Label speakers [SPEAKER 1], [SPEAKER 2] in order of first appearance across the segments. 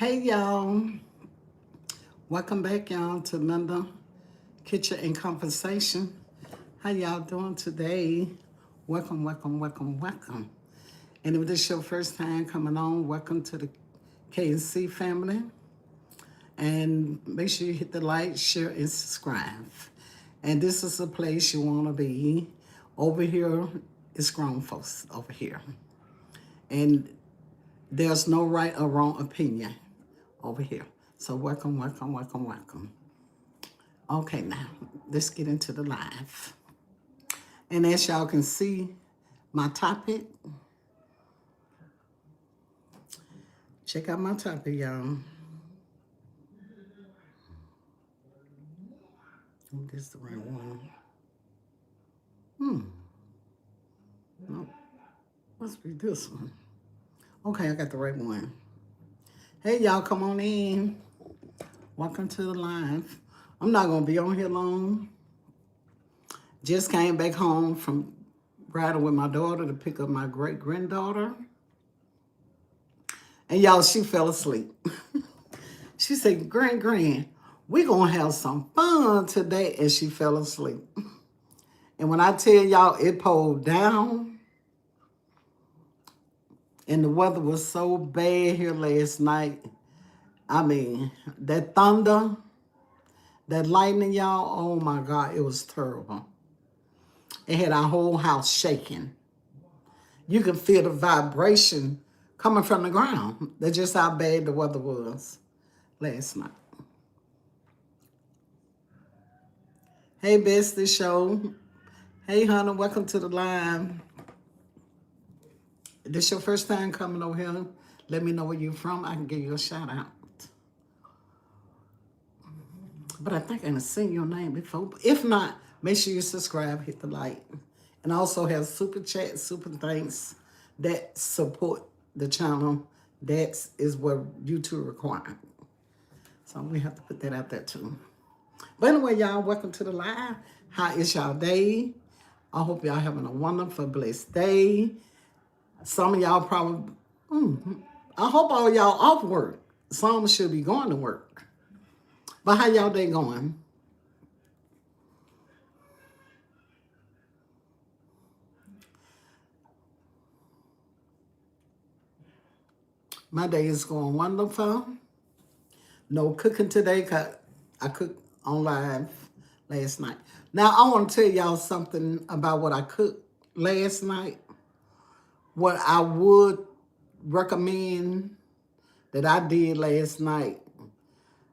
[SPEAKER 1] Hey y'all, welcome back y'all to Linda Kitchen and Conversation. How y'all doing today? Welcome, welcome, welcome, welcome. And if this is your first time coming on, welcome to the KNC family. And make sure you hit the like, share, and subscribe. And this is a place you want to be. Over here is grown folks over here. And there's no right or wrong opinion over here. So welcome, welcome, welcome, welcome. Okay, now let's get into the live. And as y'all can see, my topic, check out my topic, y'all. This is the right one. No, must be this one. Okay, I got the right one. Hey, y'all, come on in. Welcome to the live. I'm not going to be on here long. Just came back home from riding with my daughter to pick up my great-granddaughter. And y'all, she fell asleep. She said, Grand, we going to have some fun today. And she fell asleep. And when I tell y'all it pulled down, and the weather was so bad here last night. I mean, that thunder, that lightning, y'all, oh my God, it was terrible. It had our whole house shaking. You could feel the vibration coming from the ground. That's just how bad the weather was last night. Hey, Bestie Show. Hey, honey, welcome to the live. If this your first time coming over here, let me know where you're from. I can give you a shout out. But I think I've seen your name before. If not, make sure you subscribe, hit the like. And I also have super chat, super thanks that support the channel. That is what YouTube requires. So we have to put that out there too. But anyway, y'all, welcome to the live. How is y'all day? I hope y'all having a wonderful, blessed day. Some of y'all probably, I hope all y'all off work. Some should be going to work. But how y'all day going? My day is going wonderful. No cooking today because I cooked on live last night. Now, I want to tell y'all something about what I cooked last night. What I would recommend that I did last night,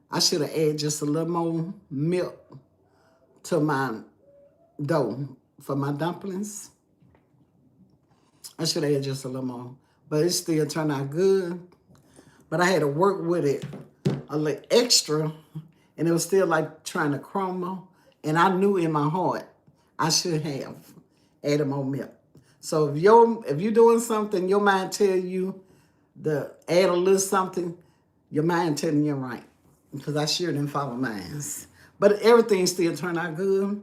[SPEAKER 1] I should have added just a little more milk to my dough for my dumplings. I should have added just a little more. But it still turned out good. But I had to work with it a little extra, and it was still like trying to crumble. And I knew in my heart I should have added more milk. So if you're doing something, your mind tell you to add a little something, your mind telling you right. Because I sure didn't follow mine. But everything still turned out good.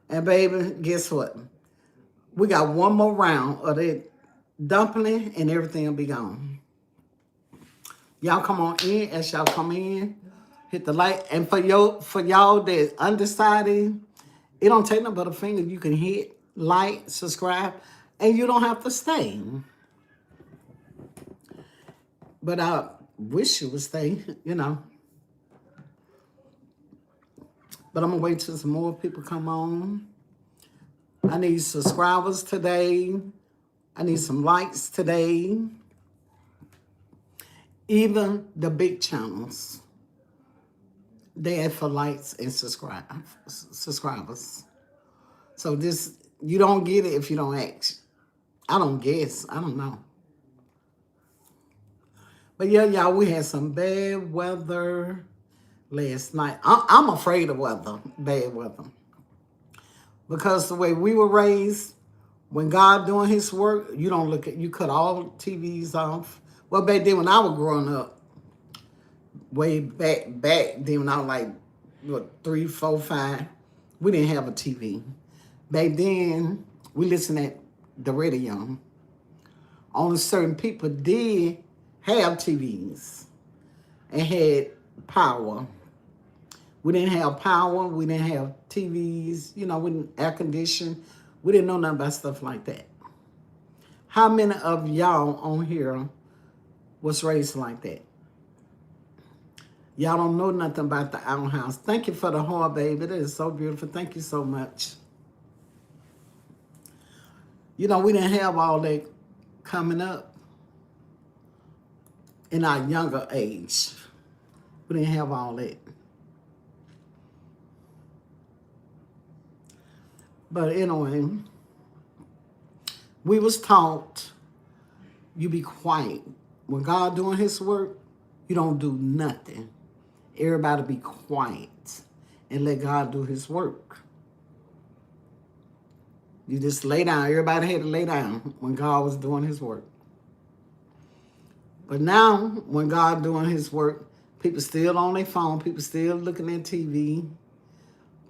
[SPEAKER 1] And baby, guess what? We got one more round of that dumpling and everything will be gone. Y'all come on in. As y'all come in, hit the like. And for y'all that undecided, it don't take no but a finger. You can hit like, subscribe, and you don't have to stay. But I wish you would stay, you know. But I'm going to wait till some more people come on. I need subscribers today. I need some likes today. Even the big channels, they ask for likes and subscribers. So this, you don't get it if you don't ask. I don't guess. I don't know. But yeah, y'all, we had some bad weather last night. I'm afraid of weather, bad weather. Because the way we were raised, when God doing his work, you cut all TVs off. Well, back then when I was growing up, way back then when I was like, what, 3, 4, 5, we didn't have a TV. Back then, we listened at the radio. Only certain people did have TVs. and had power. We didn't have power. We didn't have TVs. You know, we didn't air condition. We didn't know nothing about stuff like that. How many of y'all on here was raised like that? Y'all don't know nothing about the outhouse. Thank you for the heart, baby. That is so beautiful. Thank you so much. You know, we didn't have all that coming up in our younger age. We didn't have all that. But anyway, we was taught you be quiet. When God doing his work, you don't do nothing. Everybody be quiet and let God do his work. You just lay down. Everybody had to lay down when God was doing his work. But now, when God doing his work, people still on their phone. People still looking at TV.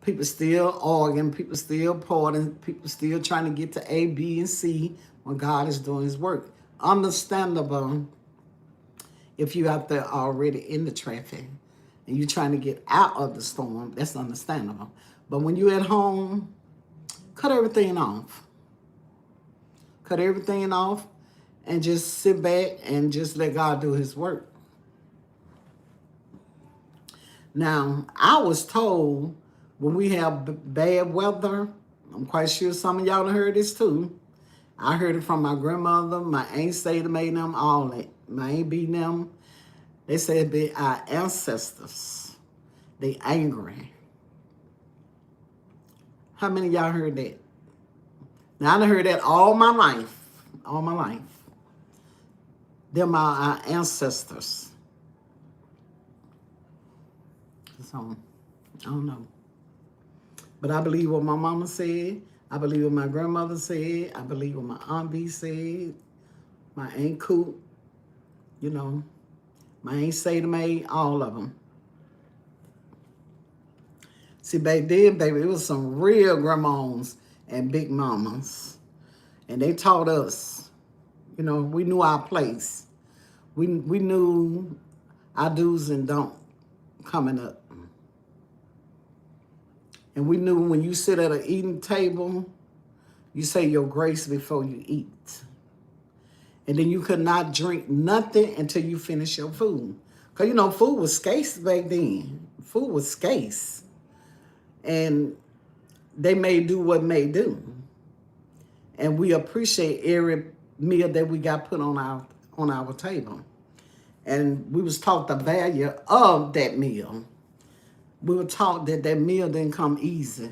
[SPEAKER 1] People still arguing. People still partying. People still trying to get to A, B, and C when God is doing his work. Understandable if you out there already in the traffic and you're trying to get out of the storm. That's understandable. But when you're at home, cut everything off. Cut everything off and just sit back and just let God do his work. Now, I was told when we have bad weather, I'm quite sure some of y'all have heard this too. I heard it from my grandmother, my aunt Sada made them, all that. My aunt beat them. They said be our ancestors. They angry. How many of y'all heard that? Now, I done heard that all my life. All my life. Them are our ancestors. So, I don't know. But I believe what my mama said. I believe what my grandmother said. I believe what my Aunt B said. My Aunt Coop. You know. My Aunt Sada May. All of them. See, back then, baby, it was some real grandmas and big mamas. And they taught us. You know, we knew our place. We knew our do's and don't coming up. And we knew when you sit at an eating table, you say your grace before you eat. And then you could not drink nothing until you finish your food. Because, you know, food was scarce back then. Food was scarce. And they may do what may do. And we appreciate every meal that we got put on our table. And we was taught the value of that meal. We were taught that that meal didn't come easy.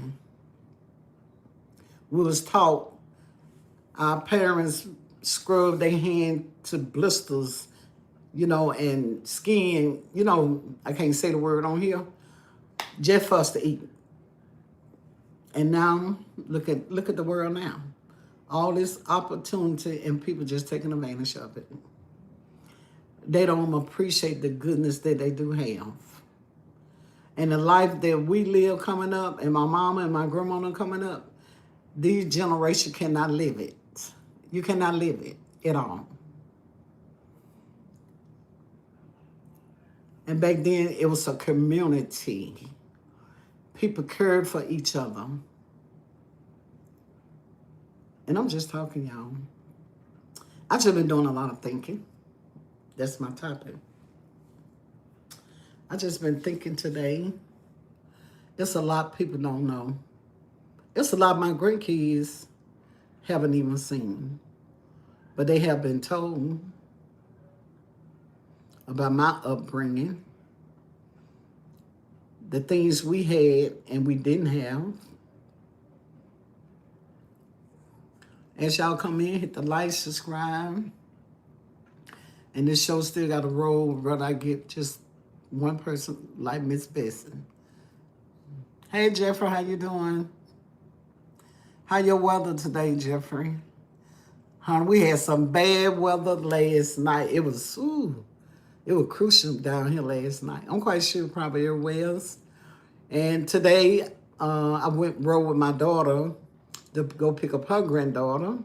[SPEAKER 1] We was taught our parents scrubbed their hand to blisters, you know, and skin, you know, I can't say the word on here, just for us to eat. And now, look at the world now. All this opportunity and people just taking advantage of it. They don't appreciate the goodness that they do have. And the life that we live coming up, and my mama and my grandmama coming up, these generations cannot live it. You cannot live it at all. And back then, it was a community. People cared for each other. And I'm just talking, y'all. I've just been doing a lot of thinking. That's my topic. I just been thinking today. It's a lot people don't know. It's a lot my grandkids haven't even seen. But they have been told about my upbringing, the things we had and we didn't have. As y'all come in, hit the like, subscribe. And this show still got to roll, but I get just one person like Miss Bessie. Hey, Jeffrey, how you doing? How your weather today, Jeffrey? Huh, we had some bad weather last night. It was crucial down here last night. I'm quite sure probably everywhere else. And today, I rode with my daughter to go pick up her granddaughter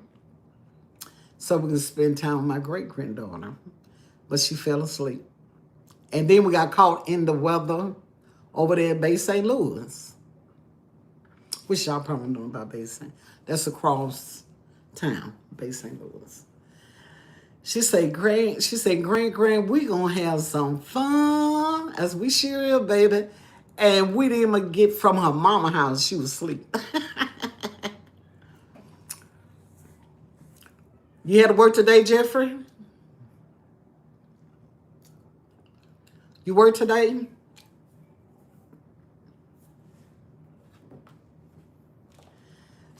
[SPEAKER 1] so we can spend time with my great-granddaughter. But she fell asleep. And then we got caught in the weather over there at Bay St. Louis. Which y'all probably know about Bay St. That's across town, Bay St. Louis. She said, Grand, we gonna have some fun as we sure is, baby. And we didn't even get from her mama house. She was asleep. You had to work today, Jeffrey? You work today?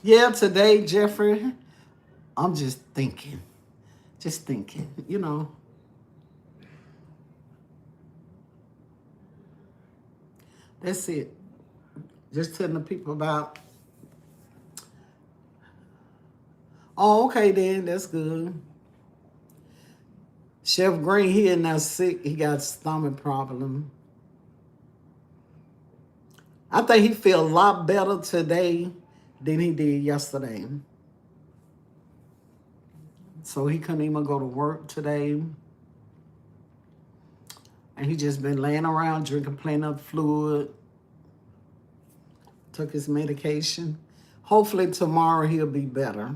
[SPEAKER 1] Yeah, today, Jeffrey. I'm just thinking. You know. That's it. Just telling the people about. Oh, okay then. That's good. Chef Green, he is now sick. He got stomach problem. I think he feel a lot better today than he did yesterday. So he couldn't even go to work today. And he just been laying around drinking plenty of fluid. Took his medication. Hopefully tomorrow he'll be better.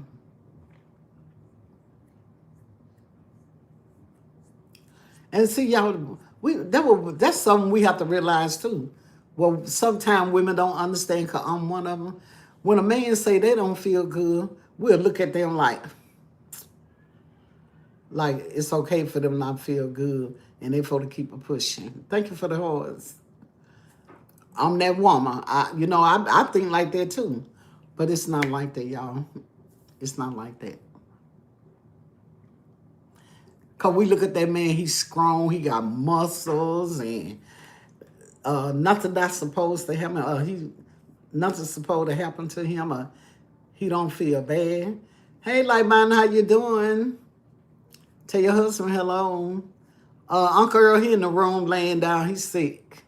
[SPEAKER 1] And see, y'all, that's something we have to realize too. Well, sometimes women don't understand, because I'm one of them. When a man say they don't feel good, we'll look at them like it's okay for them not feel good, and they for to keep it pushing. Thank you for the horse. I'm that woman. I think like that too. But it's not like that, y'all. It's not like that. Because we look at that man, he's strong, he got muscles, and nothing that's supposed to happen. Nothing's supposed to happen to him. He don't feel bad. Hey, like man, how you doing? Tell your husband hello. Uncle Earl, he in the room laying down. He's sick.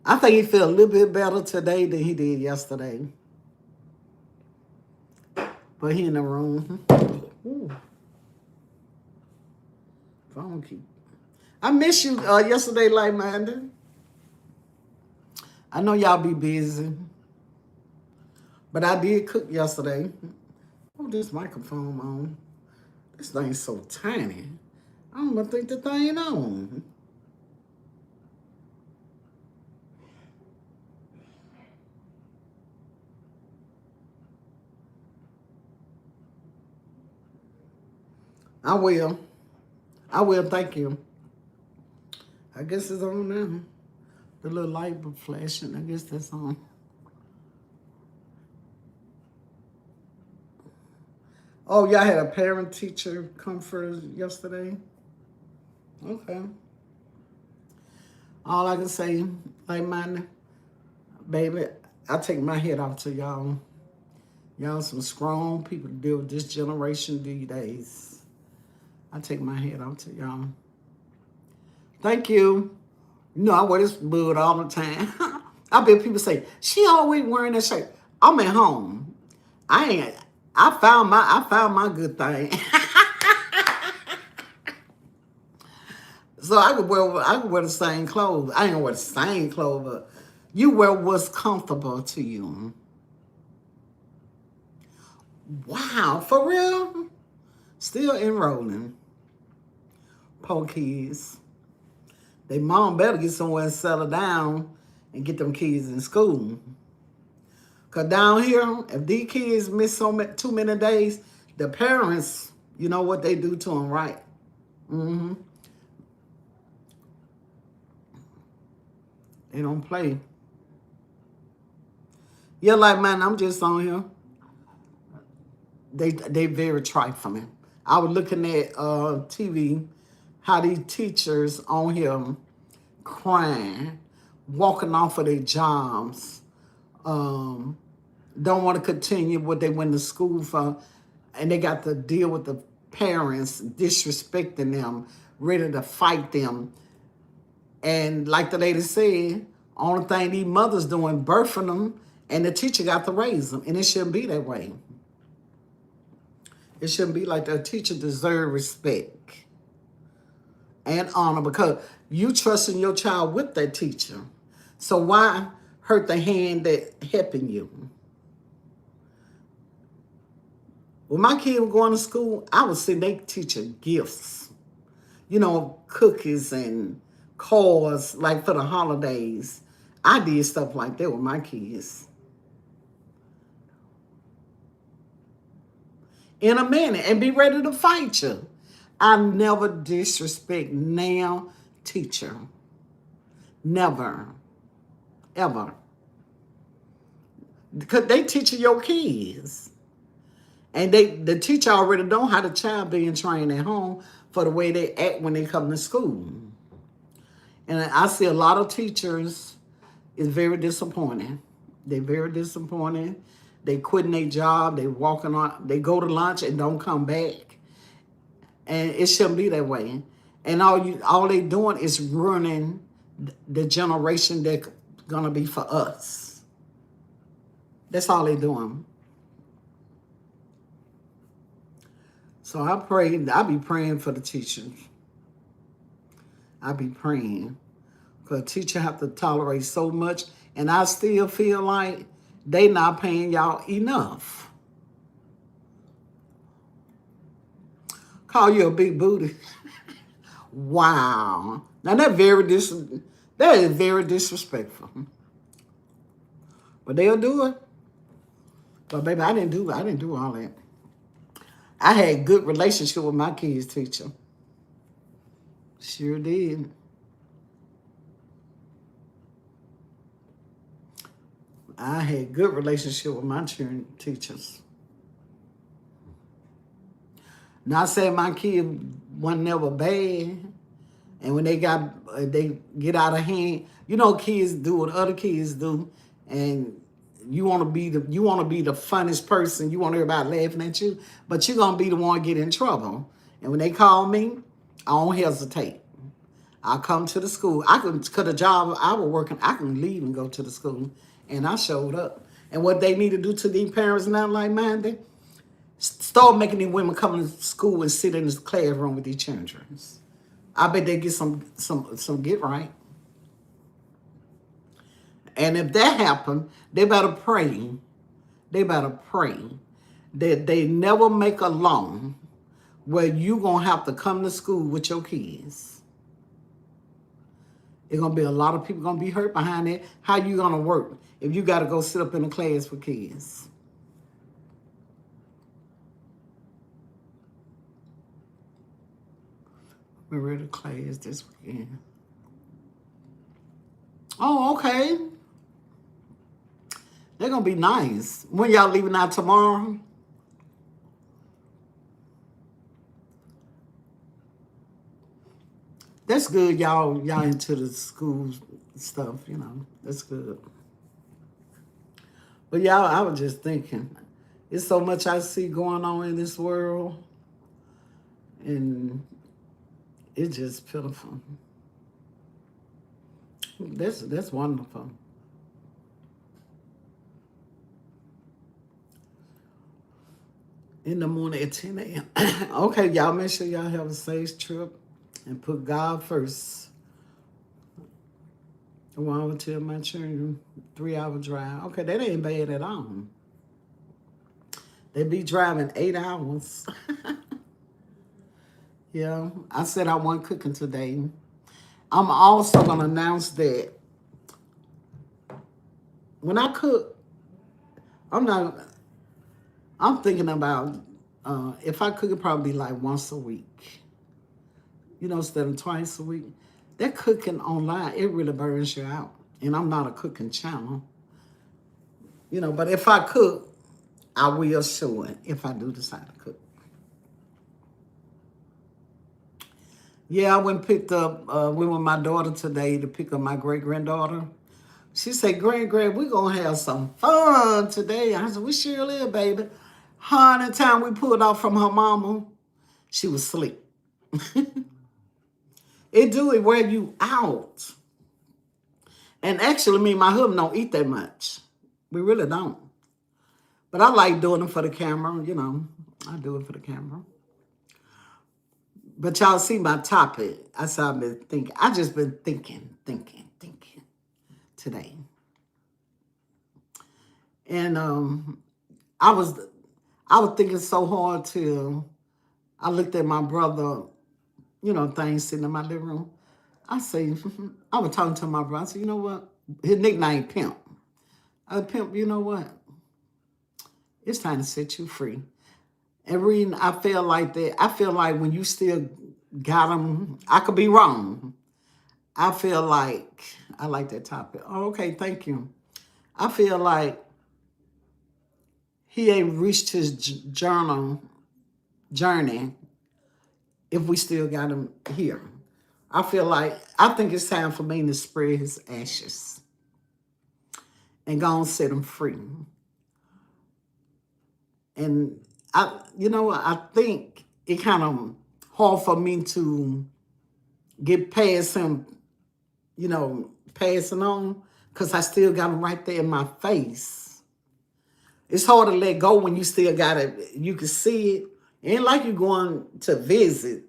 [SPEAKER 1] I think he feel a little bit better today than he did yesterday. But he in the room. Ooh. Phone keep. I miss you yesterday, like minded. I know y'all be busy. But I did cook yesterday. Oh, this microphone on. This thing's so tiny. I don't even think the thing on. I will. Thank you. I guess it's on now. The little light flashing. I guess that's on. Oh, y'all had a parent-teacher conference yesterday? Okay. All I can say, like mine, baby, I take my head off to y'all. Y'all some strong people to deal with this generation these days. I take my head off to y'all. Thank you. You know, I wear this bud all the time. I bet people say, she always wearing that shirt. I'm at home. I found my good thing. So I could wear the same clothes. I ain't gonna wear the same clothes, but you wear what's comfortable to you. Wow, for real? Still enrolling. Poor kids. They mom better get somewhere and settle down and get them kids in school. Because down here, if these kids miss too many days, the parents, you know what they do to them, right? Mm-hmm. They don't play. Yeah, like, man, I'm just on here. They very trifling. I was looking at TV, how these teachers on here crying, walking off of their jobs, don't want to continue what they went to school for, and they got to deal with the parents disrespecting them, ready to fight them. And like the lady said, only thing these mothers doing, birthing them, and the teacher got to raise them. And it shouldn't be that way. It shouldn't be like that. A teacher deserves respect. and honor, because you trusting your child with that teacher. So why hurt the hand that helping you? When my kid was going to school, I would send their teacher gifts. Cookies and cars, like for the holidays. I did stuff like that with my kids. In a minute, and be ready to fight you. I never disrespect now teacher. Never. Ever. Because they teaching your kids. And the teacher already know how the child being trained at home for the way they act when they come to school. And I see a lot of teachers is very disappointing. They're very disappointed. They quitting their job. They walking on. They go to lunch and don't come back. And it shouldn't be that way. And all they doing is ruining the generation that's gonna be for us. That's all they doing. So I be praying for the teachers. I be praying. Because a teacher have to tolerate so much. And I still feel like they not paying y'all enough. Call you a big booty. Wow. Now that is very disrespectful. But they'll do it. But baby, I didn't do all that. I had good relationship with my kids' teacher. Sure did. I had good relationship with my teachers. Not saying my kid wasn't never bad. And when they get out of hand, kids do what other kids do, and you want to be the funnest person. You want everybody laughing at you, but you're gonna be the one get in trouble. And when they call me, I don't hesitate. I come to the school. I can, cause the job I was working, I can leave and go to the school, and I showed up. And what they need to do to these parents now, like minded, start making these women come to school and sit in the classroom with these children. I bet they get some get right. And if that happen, they better pray. They better pray that they never make a law where you gonna have to come to school with your kids. There's gonna be a lot of people gonna be hurt behind it. How you gonna work if you gotta go sit up in a class with kids? We're ready to class this weekend. Oh, okay. They're gonna be nice. When y'all leaving out tomorrow? That's good, y'all into the school stuff, That's good. But y'all, I was just thinking, it's so much I see going on in this world, and it's just pitiful. That's wonderful. In the morning at 10 a.m. Okay, y'all, make sure y'all have a safe trip and put God first. I want to tell my children 3-hour drive. Okay, that ain't bad at all. They be driving 8 hours. Yeah, I said I wasn't cooking today. I'm also going to announce that when I cook, I'm thinking about, if I cook, it probably be like once a week. Instead of twice a week. That cooking online, it really burns you out. And I'm not a cooking channel. But if I cook, I will show it if I do decide to cook. Yeah, I went and picked up, went with my daughter today to pick up my great-granddaughter. She said, Grand, we're going to have some fun today. I said, we sure live, baby. The time we pulled off from her mama, she was asleep. It wear you out. And actually, me and my husband don't eat that much. We really don't. But I like doing them for the camera, I do it for the camera. But y'all see my topic. I said I've been thinking. I just been thinking today. And I was thinking so hard till I looked at my brother, things sitting in my living room. I say, I was talking to my brother. I said, you know what? His nickname Pimp. I said, Pimp, you know what? It's time to set you free. And reading, I feel like that. I feel like when you still got them, I could be wrong. I feel like, I like that topic. Oh, okay, thank you. I feel like he ain't reached his journey if we still got him here. I think it's time for me to spread his ashes and go and set him free. And I think it kind of hard for me to get past him, passing on, because I still got him right there in my face. It's hard to let go when you still got it. You can see it. It ain't like you're going to visit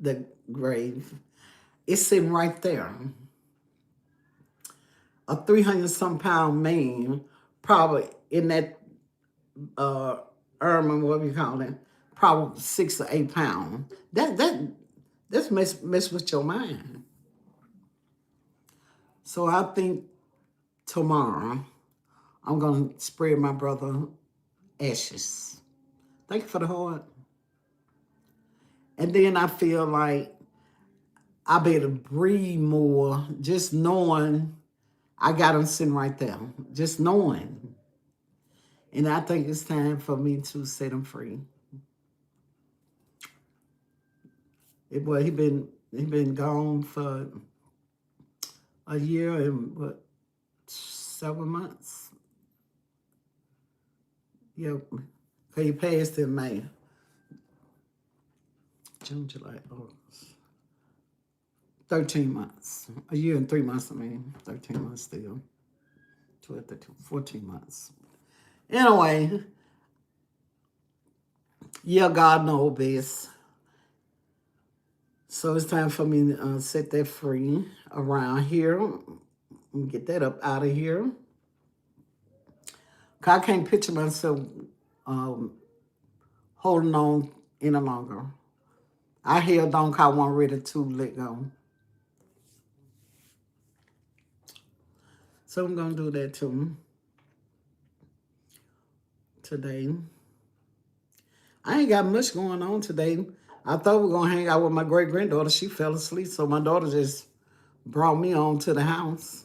[SPEAKER 1] the grave. It's sitting right there. A 300-some-pound man, probably in that ermine, what we call it, probably 6 or 8 pounds. That's mess with your mind. So I think tomorrow I'm gonna spread my brother ashes. Thank you for the heart. And then I feel like I better breathe more, just knowing I got him sitting right there, just knowing. And I think it's time for me to set him free. Well, he been gone for a year and 7 months. Yep, because he passed in May, June, July, August. 13 months, a year and 3 months. 13 months still. 12, 13, 14 months. Anyway, yeah, God knows best. So it's time for me to set that free around here and get that up out of here. Cause I can't picture myself holding on any longer. I held on cause I wasn't ready to let go. So I'm gonna do that too today. I ain't got much going on today. I thought we were gonna hang out with my great granddaughter. She fell asleep, so my daughter just brought me on to the house.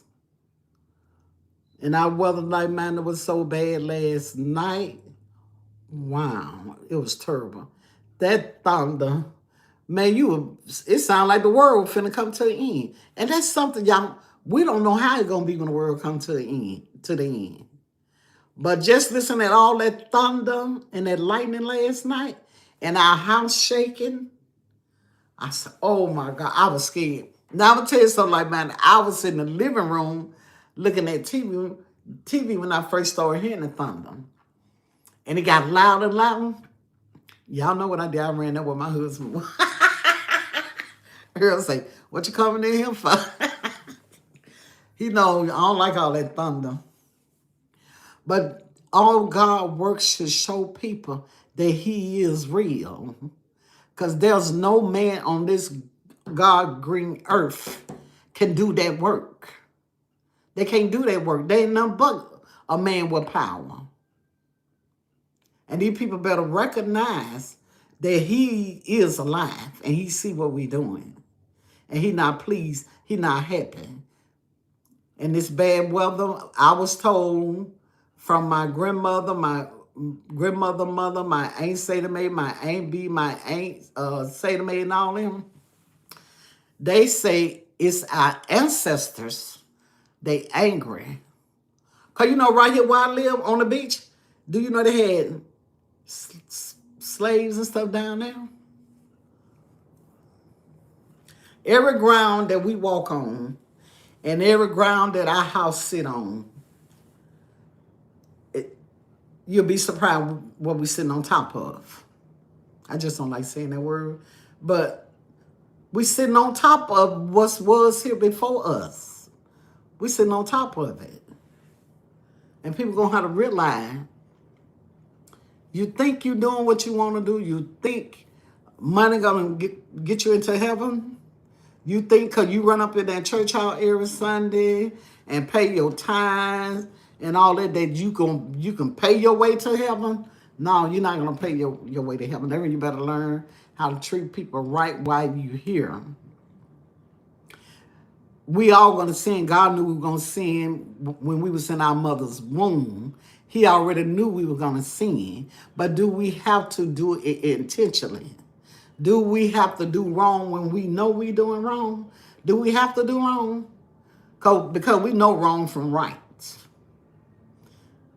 [SPEAKER 1] And our weather like mine was so bad last night. Wow, it was terrible. That thunder, man, it sounded like the world finna come to the end. And that's something, y'all, we don't know how it's gonna be when the world comes to the end. But just listen at all that thunder and that lightning last night and our house shaking, I said, oh my God, I was scared. Now I'm gonna tell you something like, man, I was in the living room looking at TV when I first started hearing the thunder. And it got louder and louder. Y'all know what I did. I ran up with my husband. Girl say, what you coming in here for? He know I don't like all that thunder. But all God works to show people that he is real. Because there's no man on this God green earth can do that work. They can't do that work. They ain't nothing but a man with power. And these people better recognize that he is alive and he see what we doing. And he not pleased, he not happy. And this bad weather, I was told from my grandmother, my mother, my aunt say to me, my aunt B, my aunt say to me and all them, they say it's our ancestors, they angry. Because right here where I live on the beach, do you know they had slaves and stuff down there? Every ground that we walk on and every ground that our house sit on, you'll be surprised what we sitting on top of. I just don't like saying that word, But we sitting on top of what was here before us. We sitting on top of it. And people going to have to realize, you think you're doing what you want to do. You think money going to get you into heaven. You think because you run up in that church house every Sunday and pay your tithes and all that, that you can pay your way to heaven. No, you're not going to pay your way to heaven. Then you better learn how to treat people right while you're here. We all going to sin. God knew we were going to sin when we was in our mother's womb. He already knew we were going to sin. But do we have to do it intentionally? Do we have to do wrong when we know we doing wrong? Do we have to do wrong? Because we know wrong from right.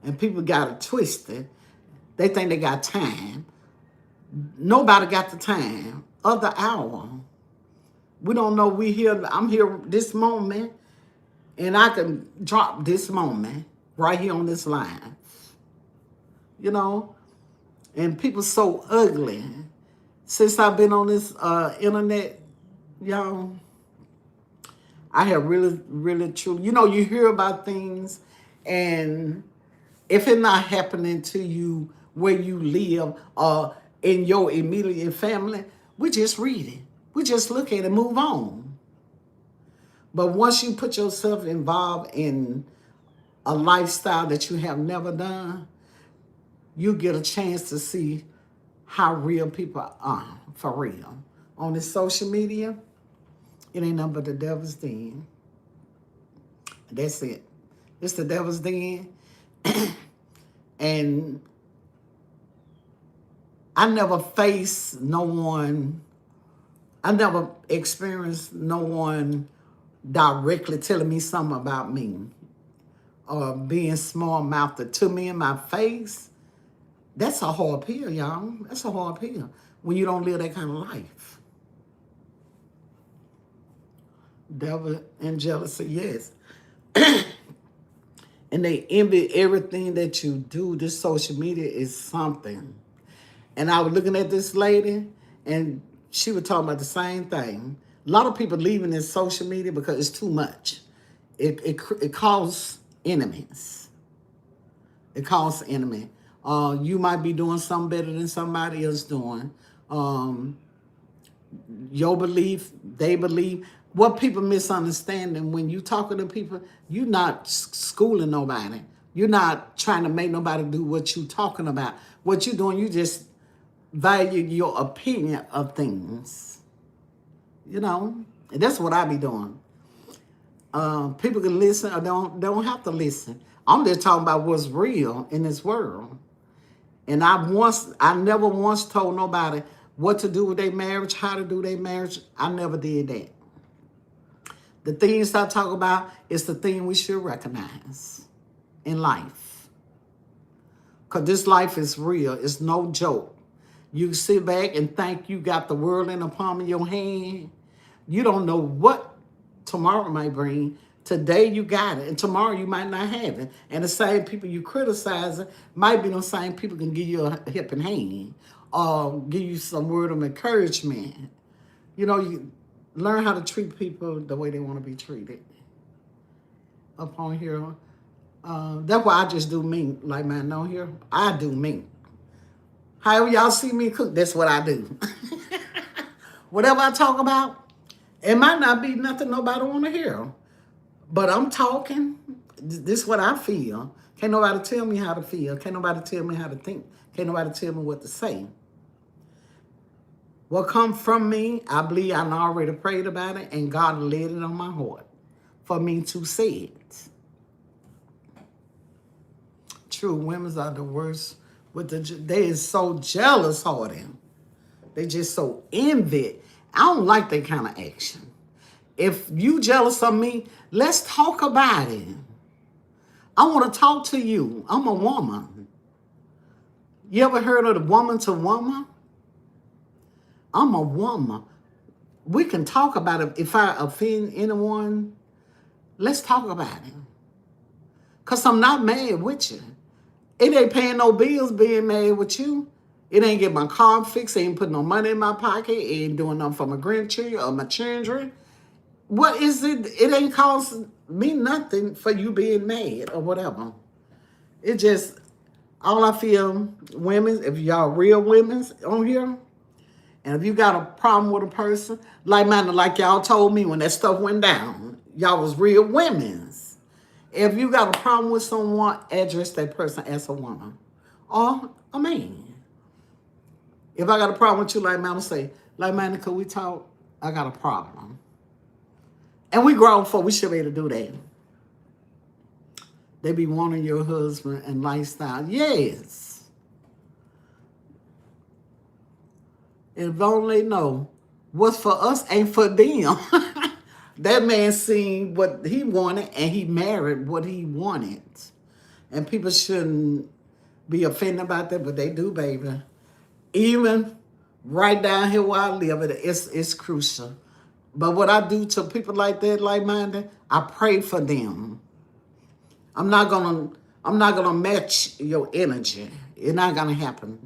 [SPEAKER 1] And people got it twisted. They think they got time. Nobody got the time of the hour. We don't know we here. I'm here this moment, and I can drop this moment right here on this line. You know, and people so ugly. Since I've been on this internet, y'all, I have really, really, truly, you know, you hear about things, and if it's not happening to you where you live or in your immediate family, we just read it. We just look at it and move on. But once you put yourself involved in a lifestyle that you have never done, you get a chance to see how real people are, for real. On this social media, it ain't nothing but the devil's den. That's it. It's the devil's den. And I never faced no one, I never experienced no one directly telling me something about me or being small-mouthed to me in my face. That's a hard pill, y'all. That's a hard pill when you don't live that kind of life. Devil and jealousy, yes. And they envy everything that you do. This social media is something. And I was looking at this lady, and she was talking about the same thing. A lot of people leaving this social media because it's too much. It causes enemies. It causes enemy. You might be doing something better than somebody else doing. Your belief, they believe. What people misunderstanding, when you talking to people, you're not schooling nobody. You're not trying to make nobody do what you talking about. What you're doing, you just value your opinion of things. You know, and that's what I be doing. People can listen or don't have to listen. I'm just talking about what's real in this world. And I never once told nobody what to do with their marriage, how to do their marriage. I never did that. The things I talk about is the thing we should recognize in life. Because this life is real. It's no joke. You sit back and think you got the world in the palm of your hand. You don't know what tomorrow might bring. Today you got it, and tomorrow you might not have it. And the same people you criticize might be the same people can give you a helping hand or give you some word of encouragement. You know, you learn how to treat people the way they want to be treated. Up on here, that's why I just do me. Like man, on here, I do me. However y'all see me cook, that's what I do. Whatever I talk about, it might not be nothing nobody want to hear. But I'm talking. This is what I feel. Can't nobody tell me how to feel. Can't nobody tell me how to think. Can't nobody tell me what to say. What come from me, I believe I already prayed about it, and God laid it on my heart for me to say it. True, women are the worst. They is so jealous of them. They just so envied. I don't like that kind of action. If you jealous of me, let's talk about it. I want to talk to you. I'm a woman. You ever heard of the woman to woman? I'm a woman. We can talk about it. If I offend anyone, let's talk about it. Because I'm not mad with you. It ain't paying no bills being mad with you. It ain't get my car fixed. It ain't put no money in my pocket. It ain't doing nothing for my grandchildren or my children. What is it? It ain't cost me nothing for you being mad or whatever. It just, all I feel, women, if y'all real women on here, and if you got a problem with a person, like y'all told me when that stuff went down, y'all was real women's. If you got a problem with someone, address that person as a woman or a man. If I got a problem with you, like man, I'll say, like man, could we talk? I got a problem. And we grown folk, we should be able to do that. They be wanting your husband and lifestyle. Yes. If only they know what's for us ain't for them. That man seen what he wanted and he married what he wanted. And people shouldn't be offended about that, but they do, baby. Even right down here where I live, it's crucial. But what I do to people like that, like-minded, I pray for them. I'm not gonna match your energy. It's not gonna happen.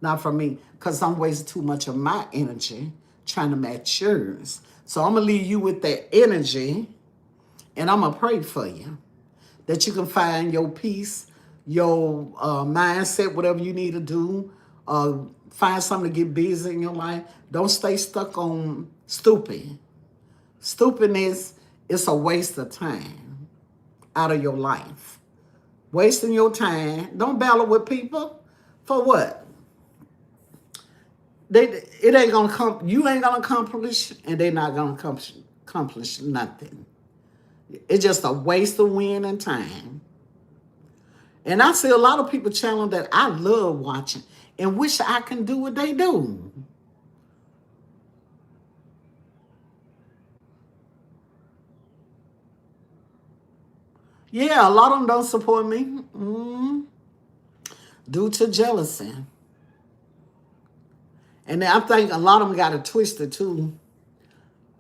[SPEAKER 1] Not for me, because I'm wasting too much of my energy trying to match yours. So I'm gonna leave you with that energy, and I'm gonna pray for you that you can find your peace, your mindset, whatever you need to do. Find something to get busy in your life. Don't stay stuck on stupid. Stupidness is a waste of time out of your life. Wasting your time. Don't battle with people. For what? It ain't gonna come. You ain't gonna accomplish, and they're not gonna accomplish nothing. It's just a waste of wind and time. And I see a lot of people channel that I love watching and wish I can do what they do. Yeah, a lot of them don't support me due to jealousy. And I think a lot of them got it twisted too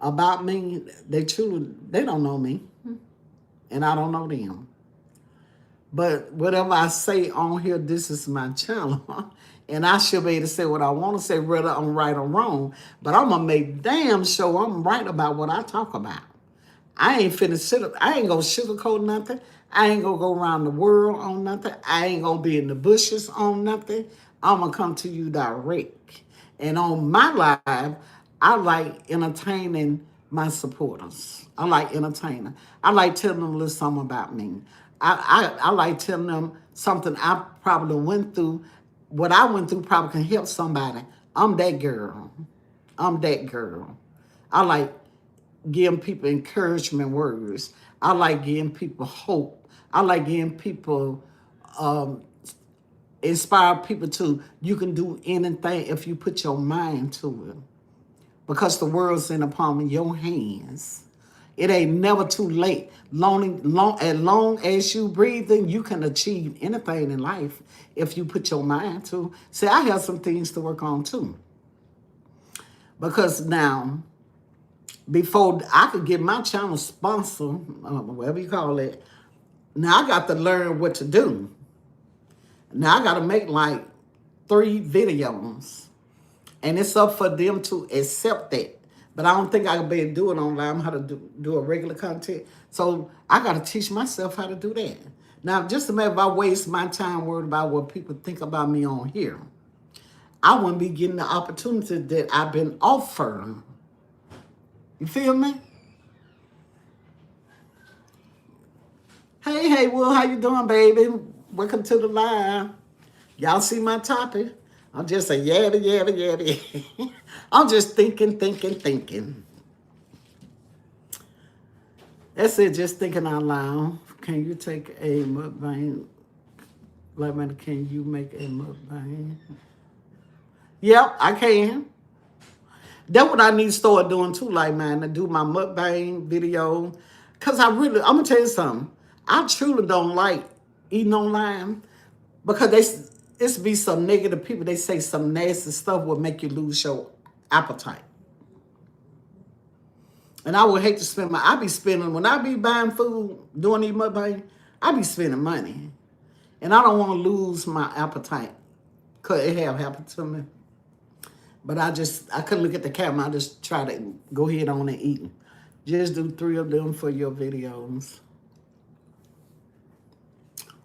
[SPEAKER 1] about me. They don't know me, and I don't know them. But whatever I say on here, this is my channel. And I should be able to say what I want to say, whether I'm right or wrong. But I'm going to make damn sure I'm right about what I talk about. I ain't gonna sugarcoat nothing. I ain't gonna go around the world on nothing. I ain't gonna be in the bushes on nothing. I'm gonna come to you direct. And on my live, I like entertaining my supporters. I like entertaining. I like telling them a little something about me. I like telling them something I probably went through. What I went through probably can help somebody. I'm that girl. I'm that girl. I like giving people encouragement words. I like giving people hope. I like giving people, inspire people to, you can do anything if you put your mind to it. Because the world's in the palm of your hands. It ain't never too late. As long as you breathing, you can achieve anything in life if you put your mind to. See, I have some things to work on too. Because now, before I could get my channel sponsor, whatever you call it, now I got to learn what to do. Now I got to make like 3 videos. And it's up for them to accept that. But I don't think I can be able to do it online, how to do a regular content. So I got to teach myself how to do that. Now, just imagine if I waste my time worried about what people think about me on here. I wouldn't be getting the opportunity that I've been offered. You feel me? Hey, Will, how you doing, baby? Welcome to the live. Y'all see my topic? I'm just a yabby. I'm just thinking. That's it, just thinking out loud. Can you take a mukbang? Can you make a mukbang? Yep, I can. That's what I need to start doing too, like man, to do my mukbang video. Cause I'm gonna tell you something. I truly don't like eating online because it's be some negative people. They say some nasty stuff will make you lose your appetite. And I would hate to spend when I be buying food, doing these mukbang, I be spending money. And I don't want to lose my appetite Cause it have happened to me. But I couldn't look at the camera. I just try to go ahead on and eat. Just do 3 of them for your videos.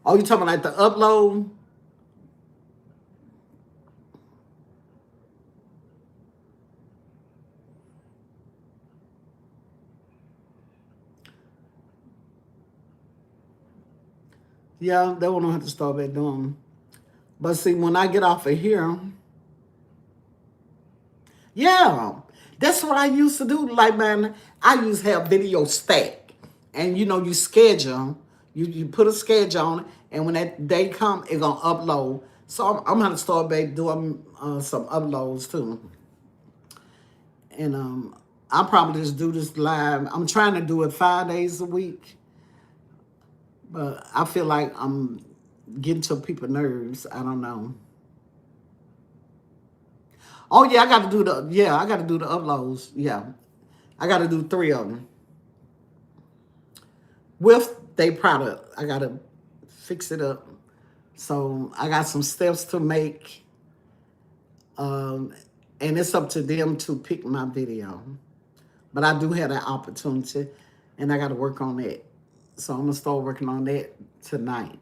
[SPEAKER 1] Oh, you talking about like the upload? Yeah, they won't have to start back doing. But see, when I get off of here, yeah, that's what I used to do. Like, man, I used to have video stack. And, you know, you schedule. You put a schedule on it. And when that day come, it's going to upload. So I'm going to start back doing some uploads, too. And I'll probably just do this live. I'm trying to do it 5 days a week. But I feel like I'm getting to people's nerves. I don't know. Oh yeah, I got to do the uploads. Yeah, I got to do 3 of them with their product. I got to fix it up. So I got some steps to make, and it's up to them to pick my video. But I do have that opportunity, and I got to work on that. So I'm gonna start working on that tonight.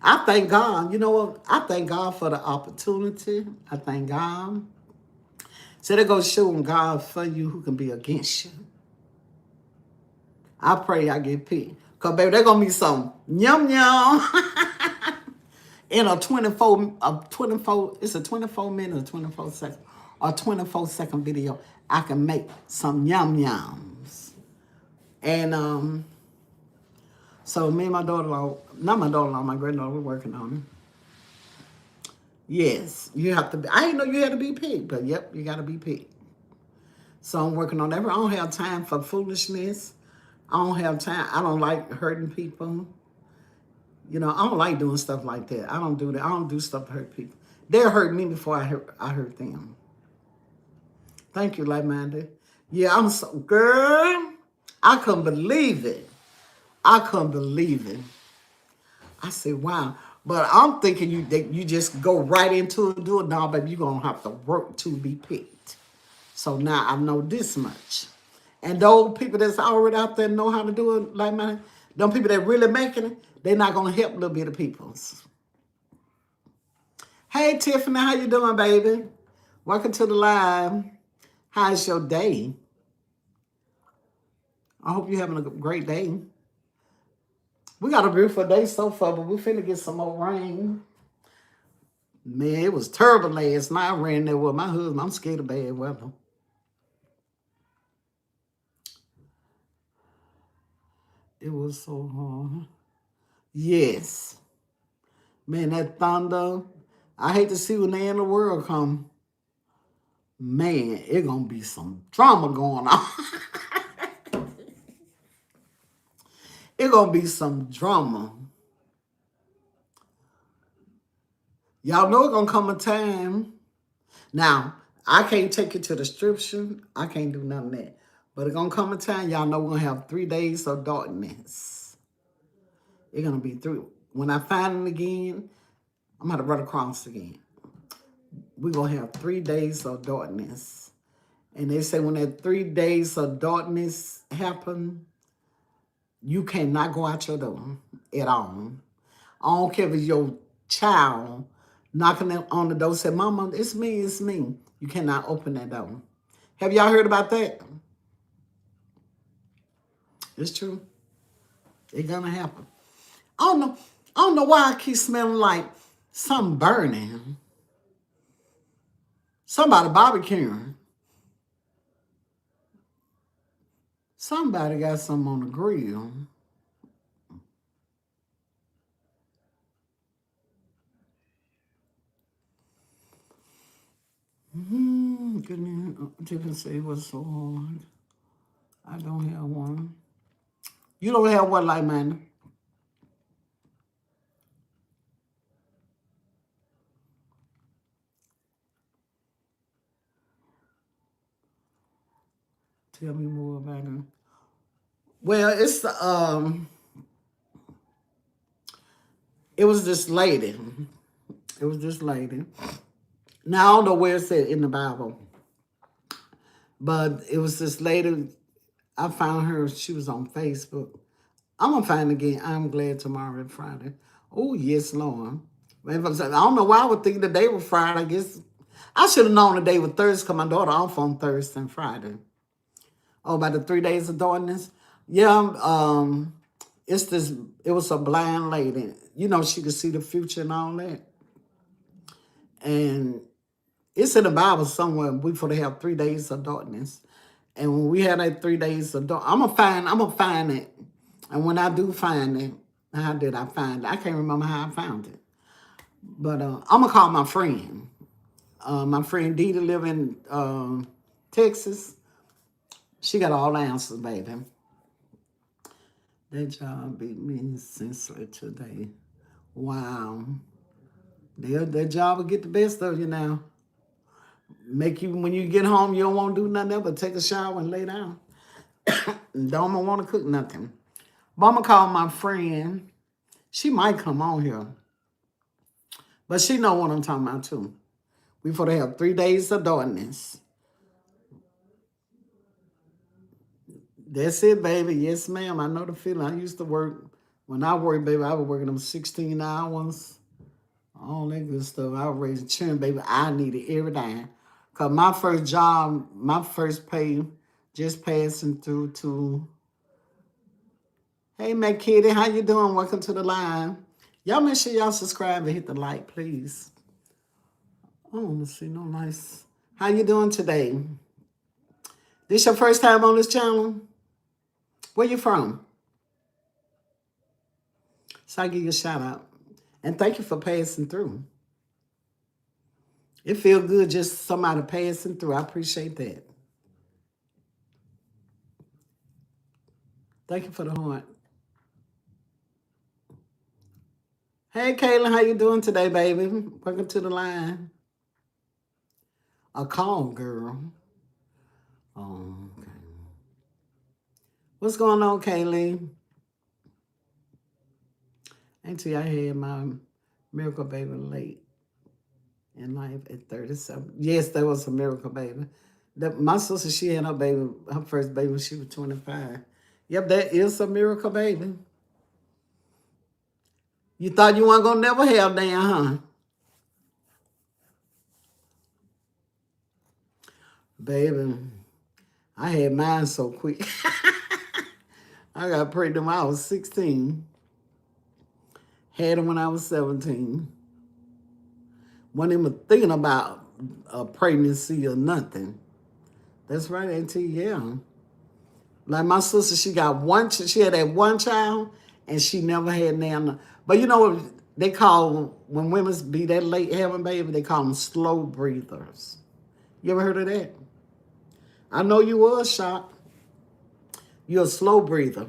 [SPEAKER 1] I thank God. You know what? I thank God for the opportunity. I thank God. So they go showing God for you who can be against you. I pray I get picked. Because, baby, they're going to be some yum yum in a 24, it's a 24 minute or 24 second, or 24-second video. I can make some yum yums. And so me and my daughter-in-law, not my daughter-in-law, my granddaughter, we're working on it. Yes, you have to be, I didn't know you had to be picked, but yep, you got to be picked. So I'm working on that. I don't have time for foolishness. I don't have time. I don't like hurting people. You know, I don't like doing stuff like that. I don't do that. I don't do stuff to hurt people. They'll hurt me before I hurt them. Thank you, like-minded. Yeah, I'm so, girl, I couldn't believe it. I couldn't believe it. I said, wow. But I'm thinking you just go right into it, do it. No, baby, you're going to have to work to be picked. So now I know this much. And those people that's already out there know how to do it, like man, them people that really making it, they're not going to help little bit of people. Hey, Tiffany, how you doing, baby? Welcome to the live. How's your day? I hope you're having a great day. We got a beautiful day so far, but we finna get some more rain. Man, it was terrible last night. I ran there with my husband. I'm scared of bad weather. It was so hard. Yes. Man, that thunder. I hate to see when the end of the world come. Man, it gonna be some drama going on. It gonna be some drama. Y'all know it gonna come a time. Now, I can't take it to the description. I can't do none of that. But it's gonna come a time, y'all know we're gonna have 3 days of darkness. It's gonna be through. When I find it again, I'm gonna run across again. We're gonna have 3 days of darkness. And they say when that 3 days of darkness happen, you cannot go out your door at all. I don't care if it's your child knocking on the door, say, Mama, it's me, it's me. You cannot open that door. Have y'all heard about that? It's true. It's gonna happen. I don't know why I keep smelling like something burning. Somebody barbecuing. Somebody got something on the grill. Goodness, Tiffany say it was so hard. I don't have one. You don't have one like mine. Tell me more about it. Well, it was this lady. It was this lady. Now, I don't know where it said in the Bible, but it was this lady. I found her. She was on Facebook. I'm going to find again. I'm glad tomorrow is Friday. Oh, yes, Lord. I don't know why I would think the day was Friday. I guess I should have known the day was Thursday because my daughter off on Thursday and Friday. Oh, about the 3 days of darkness? Yeah, it's this, it was a blind lady. You know, she could see the future and all that. And it's in the Bible somewhere, we for to have 3 days of darkness. And when we had that 3 days of dark, I'm gonna find it. And when I do find it, how did I find it? I can't remember how I found it. But I'm gonna call my friend. My friend Dita live in Texas. She got all the answers, baby. That job beat me senselessly today. Wow. That job will get the best of you now. Make you, when you get home, you don't want to do nothing else but take a shower and lay down. Don't want to cook nothing. But I'm going to call my friend. She might come on here. But she know what I'm talking about, too. We for to have 3 days of darkness. That's it, baby. Yes, ma'am. I know the feeling. I used to work. When I worked, baby, I was working them 16 hours. All that good stuff. I was raising children, baby. I needed every dime. Because my first job, my first pay, just passing through to, hey, McKitty, how you doing? Welcome to the line. Y'all make sure y'all subscribe and hit the like, please. Oh, let's see, no nice. How you doing today? This your first time on this channel? Where you from? So I give you a shout out. And thank you for passing through. It feels good just somebody passing through. I appreciate that. Thank you for the heart. Hey, Kayla, how you doing today, baby? Welcome to the line. A call, girl. Oh, okay. What's going on, Kaylee? Auntie, I had my miracle baby late in life at 37. Yes, that was a miracle baby. My sister, she had her first baby when she was 25. Yep, that is a miracle baby. You thought you weren't gonna never have Dan, huh? Baby, I had mine so quick. I got pregnant when I was 16. Had him when I was 17. Wasn't even thinking about a pregnancy or nothing. That's right, Auntie, yeah. Like my sister, she had that one child, and she never had none. But you know what they call, when women be that late having baby, they call them slow breathers. You ever heard of that? I know you was shocked. You're a slow breather.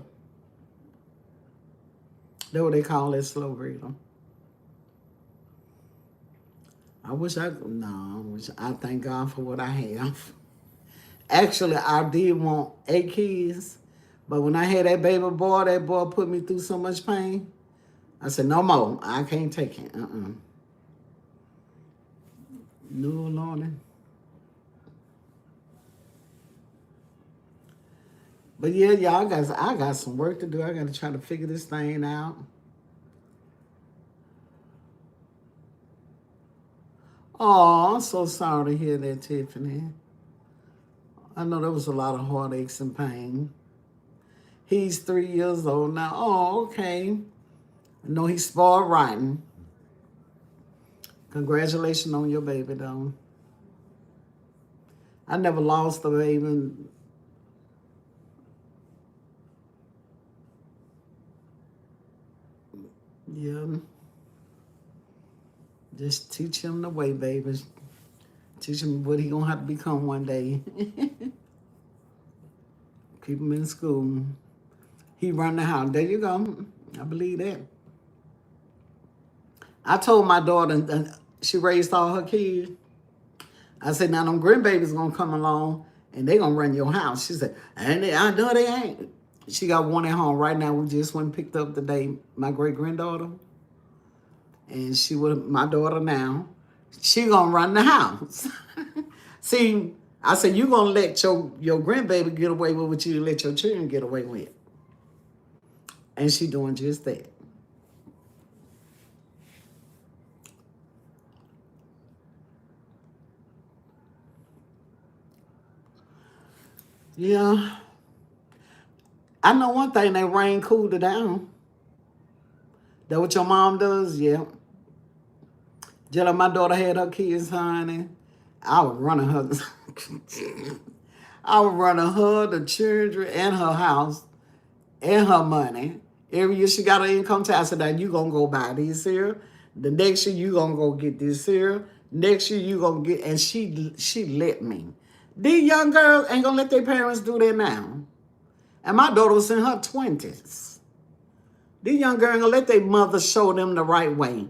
[SPEAKER 1] That's what they call that, slow breather. I thank God for what I have. Actually, I did want 8 kids, but when I had that boy put me through so much pain. I said, no more. I can't take it. No, Lord. But yeah, y'all I got some work to do. I got to try to figure this thing out. Oh, I'm so sorry to hear that, Tiffany. I know there was a lot of heartaches and pain. He's 3 years old now. Oh, okay. I know he's spoiled rotten. Congratulations on your baby, though. I never lost a baby. Yeah. Just teach him the way, baby. Teach him what he gonna have to become one day. Keep him in school. He run the house. There you go. I believe that. I told my daughter, she raised all her kids. I said, now them grandbabies gonna come along and they gonna run your house. She said, I know they ain't. She got one at home right now. We just went and picked up today, my great granddaughter. And she with my daughter now. She gonna run the house. See, I said, you gonna let your grandbaby get away with what you let your children get away with. And she doing just that. Yeah. I know one thing, that rain cooled her down. That what your mom does? Yeah. Just like my daughter had her kids, honey. I was running her. I was running her, the children, and her house, and her money. Every year she got her income tax. I said, now you gonna go buy this here. The next year you gonna go get this here. Next year you gonna get, and she let me. These young girls ain't gonna let their parents do that now. And my daughter was in her 20s. These young girls ain't gonna let their mother show them the right way.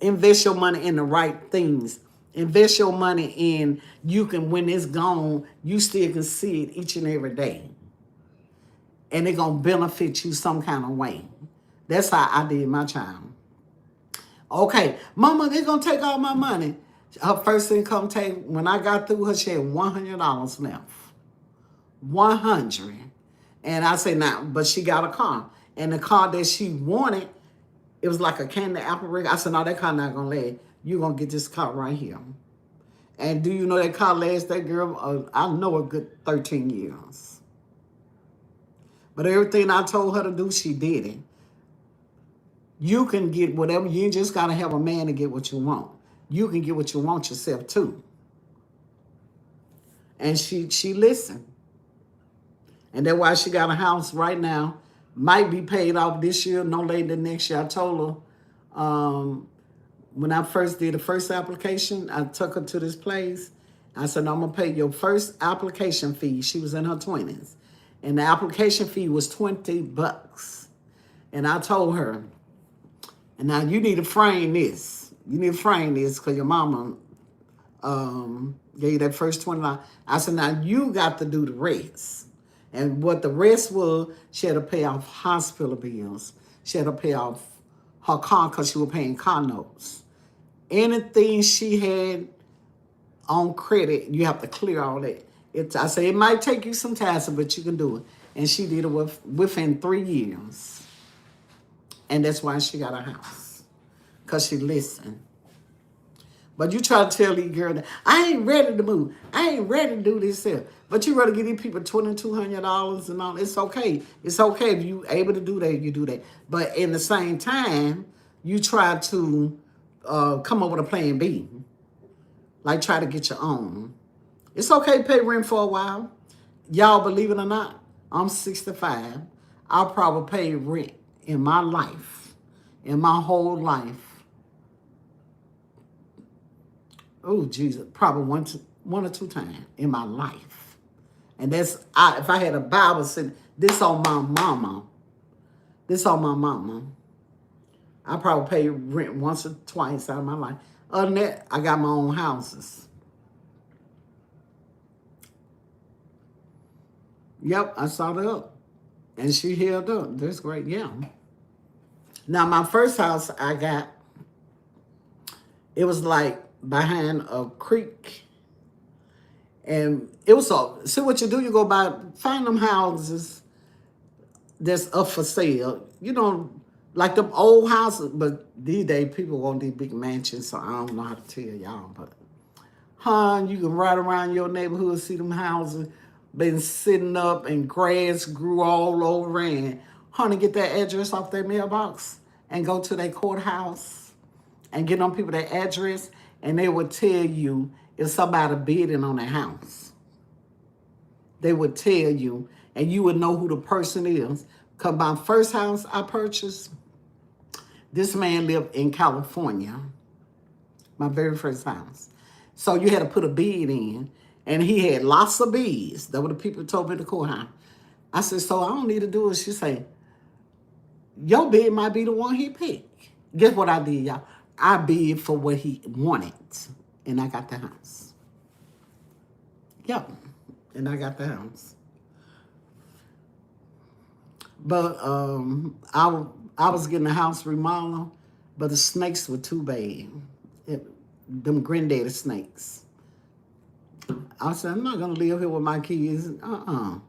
[SPEAKER 1] Invest your money in the right things. Invest your money in, you can, when it's gone, you still can see it each and every day. And it's going to benefit you some kind of way. That's how I did my child. Okay, mama, they're going to take all my money. Her first income take, when I got through her, she had $100 left. 100. And I said, now, but she got a car. And the car that she wanted, it was like a candy apple rig. I said, no, that car not going to last. You're going to get this car right here. And do you know that car lasts that girl, I know, a good 13 years. But everything I told her to do, she did it. You can get whatever. You just got to have a man to get what you want. You can get what you want yourself, too. And she listened. And that's why she got a house right now. Might be paid off this year, no later than next year. I told her, when I first did the first application, I took her to this place. I said, I'm going to pay your first application fee. She was in her 20s. And the application fee was $20. And I told her, and now you need to frame this. You need to frame this because your mama gave you that first $20. I said, now you got to do the rest. And what the rest was, she had to pay off hospital bills. She had to pay off her car because she was paying car notes. Anything she had on credit, you have to clear all that. I say it might take you some time, but you can do it. And she did it within 3 years. And that's why she got a house. Because she listened. But you try to tell these girls, I ain't ready to move. I ain't ready to do this here. But you rather give these people $2,200 and all. It's okay. It's okay if you able to do that, you do that. But in the same time, you try to come up with a plan B. Like try to get your own. It's okay to pay rent for a while. Y'all, believe it or not, I'm 65. I'll probably pay rent in my life, in my whole life. Oh, Jesus, probably one or two times in my life. And that's, if I had a Bible sitting, this on my mama. This on my mama. I probably pay rent once or twice out of my life. Other than that, I got my own houses. Yep, I saw it up. And she held up. That's great, yeah. Now, my first house I got, it was like behind a creek. And it was so, see what you do, you go by, find them houses that's up for sale. You know, like them old houses, but these days people want these big mansions, so I don't know how to tell y'all, but you can ride around your neighborhood, see them houses been sitting up and grass grew all over, and get that address off their mailbox and go to their courthouse and get on people their address, and they would tell you if somebody bidding on their house. They would tell you, and you would know who the person is. Because my first house I purchased, this man lived in California, my very first house. So you had to put a bid in, and he had lots of bids. That were the people told me to call him. I said, so I don't need to do it. She said, your bid might be the one he picked. Guess what I did, y'all? I bid for what he wanted, and I got the house. Yep, and I got the house. But I was getting a house remodeled. But the snakes were too bad. It, them granddaddy snakes. I said, I'm not gonna live here with my kids. One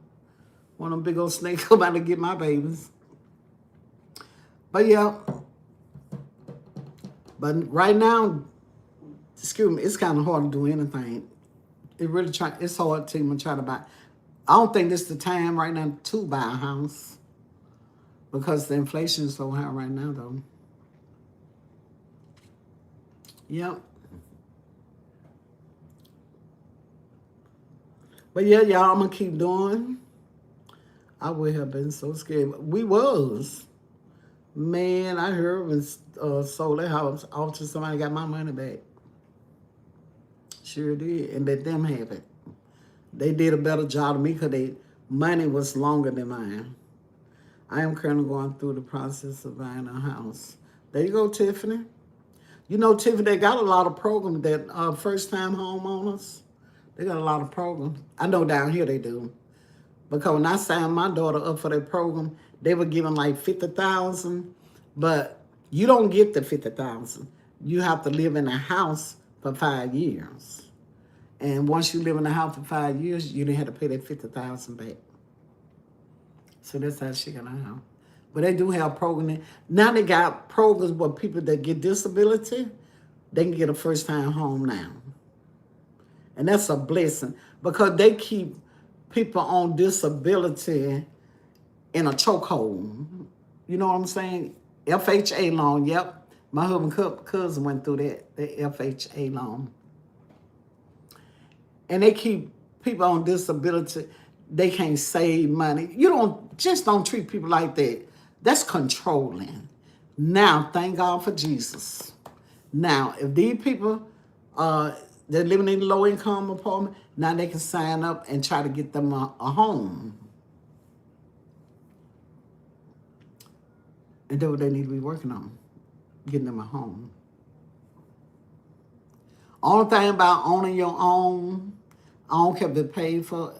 [SPEAKER 1] of them big old snakes come out to get my babies. But yeah. But right now, excuse me, it's kind of hard to do anything. It's hard to even try to buy. I don't think this is the time right now to buy a house because the inflation is so high right now, though. Yep. But yeah, y'all, I'm gonna keep doing. I would have been so scared. We was. Man, I heard when sold that house off to somebody, got my money back. Sure did. And let them have it. They did a better job than me because their money was longer than mine. I am currently going through the process of buying a house. There you go, Tiffany. You know, Tiffany, they got a lot of programs that first-time homeowners, they got a lot of programs. I know down here they do. Because when I signed my daughter up for that program, they were giving like $50,000, but you don't get the $50,000. You have to live in a house for 5 years. And once you live in a house for 5 years, you didn't have to pay that $50,000 back. So that's how she got a house. But they do have programs. Now they got programs where people that get disability, they can get a first-time home now. And that's a blessing because they keep people on disability in a chokehold. You know what I'm saying? FHA loan, yep. My husband's cousin went through that, the FHA loan. And they keep people on disability, they can't save money. You don't treat people like that. That's controlling. Now, thank God for Jesus. Now, if these people, they're living in a low-income apartment, now they can sign up and try to get them a home. And that's what they need to be working on, getting them a home. Only thing about owning your own, I don't care if it's paid for,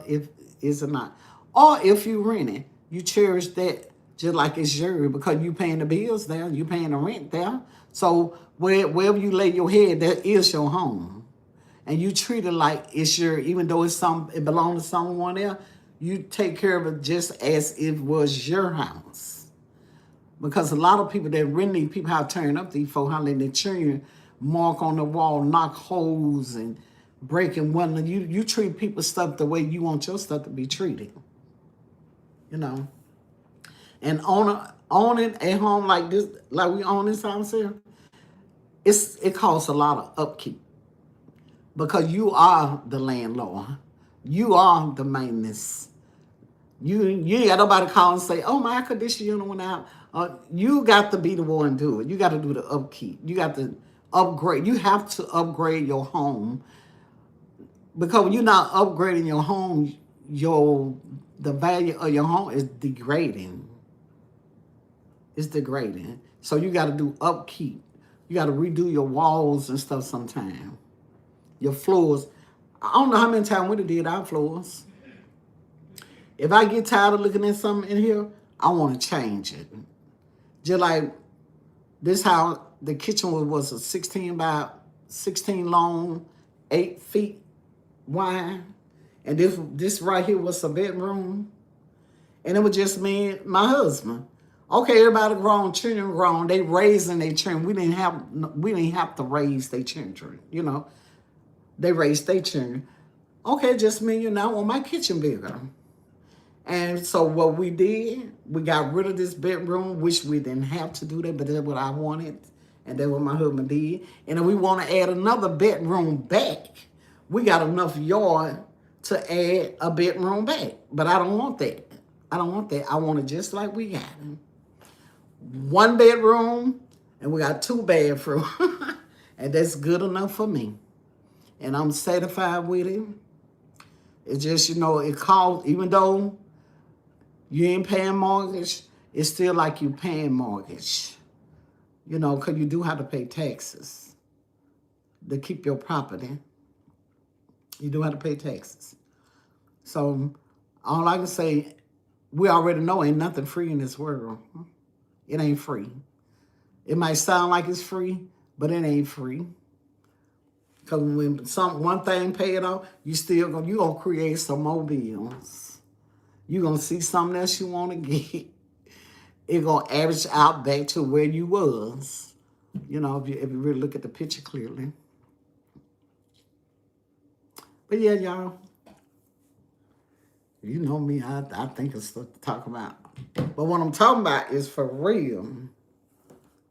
[SPEAKER 1] if is or not. Or if you rent it, you cherish that just like it's yours because you paying the bills there, you paying the rent there. So wherever you lay your head, that is your home. And you treat it like it's your, even though it belongs to someone else, you take care of it just as if it was your house. Because a lot of people that rent these people have turned up these folks, how they children mark on the wall, knock holes and breaking one. You treat people's stuff the way you want your stuff to be treated. You know. And owning a home like this, like we own this house here, it costs a lot of upkeep. Because you are the landlord. You are the maintenance. You ain't got nobody call and say, oh, my air conditioner unit went out. You got to be the one to do it. You got to do the upkeep. You got to upgrade. You have to upgrade your home. Because when you're not upgrading your home, the value of your home is degrading. It's degrading. So you got to do upkeep. You got to redo your walls and stuff sometime. Your floors. I don't know how many times we did our floors. If I get tired of looking at something in here, I want to change it. Just like this house, the kitchen was a 16 by 16 long, 8 feet wide. And this right here was a bedroom. And it was just me and my husband. Okay, everybody grown, children grown. They raising their children. We didn't have to raise their children, you know. They raised their children. Okay, just me, you know, I want my kitchen bigger. And so what we did, we got rid of this bedroom, which we didn't have to do that, but that's what I wanted. And that's what my husband did. And if we want to add another bedroom back, we got enough yard to add a bedroom back. But I don't want that. I don't want that. I want it just like we got it. 1 bedroom, and we got 2 bathrooms. And that's good enough for me. And I'm satisfied with it. It's just, you know, it costs, even though you ain't paying mortgage, it's still like you paying mortgage. You know, because you do have to pay taxes to keep your property. You do have to pay taxes. So all I can say, we already know ain't nothing free in this world. It ain't free. It might sound like it's free, but it ain't free. Because when one thing paid off, you gonna create some more bills. You gonna see something else you want to get. It gonna average out back to where you was. You know, if you really look at the picture clearly. But yeah, y'all, you know me, I think it's stuff to talk about. But what I'm talking about is for real.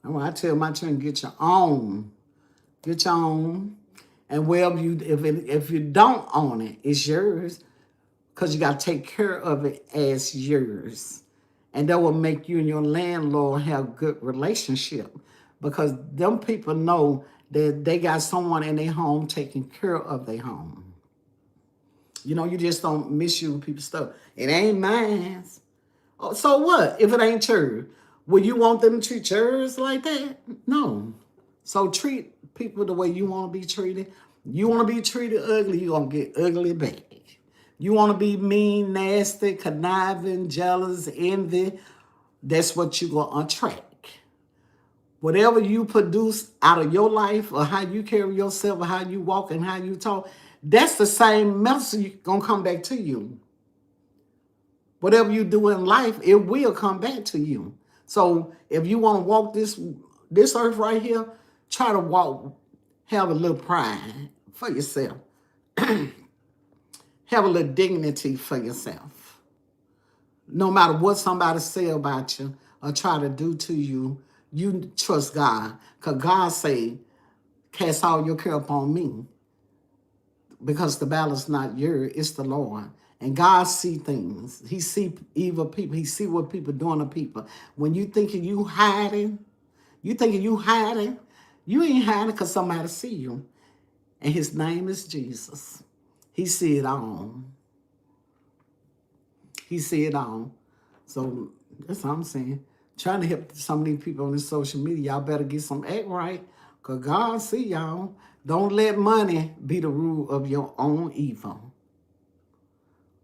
[SPEAKER 1] And when I tell my children, get your own. Get your own. And well, if you don't own it, it's yours. Because you got to take care of it as yours. And that will make you and your landlord have a good relationship. Because them people know that they got someone in their home taking care of their home. You know, you just don't misuse people's stuff. It ain't mine. Oh, so what if it ain't yours? Would you want them to treat yours like that? No. So treat people the way you want to be treated. You want to be treated ugly, you're going to get ugly back. You want to be mean, nasty, conniving, jealous, envy, that's what you're going to attract. Whatever you produce out of your life or how you carry yourself or how you walk and how you talk, that's the same message going to come back to you. Whatever you do in life, it will come back to you. So if you want to walk this earth right here, try to walk, have a little pride for yourself. Have a little dignity for yourself. No matter what somebody say about you or try to do to you, you trust God. Because God say, cast all your care upon me. Because the battle's not yours, it's the Lord. And God see things. He see evil people. He see what people doing to people. When you thinking you hiding, you ain't hiding because somebody see you. And his name is Jesus. He see it all. He see it all. So that's what I'm saying. Trying to help some of these people on this social media. Y'all better get some act right. Because God see y'all. Don't let money be the rule of your own evil.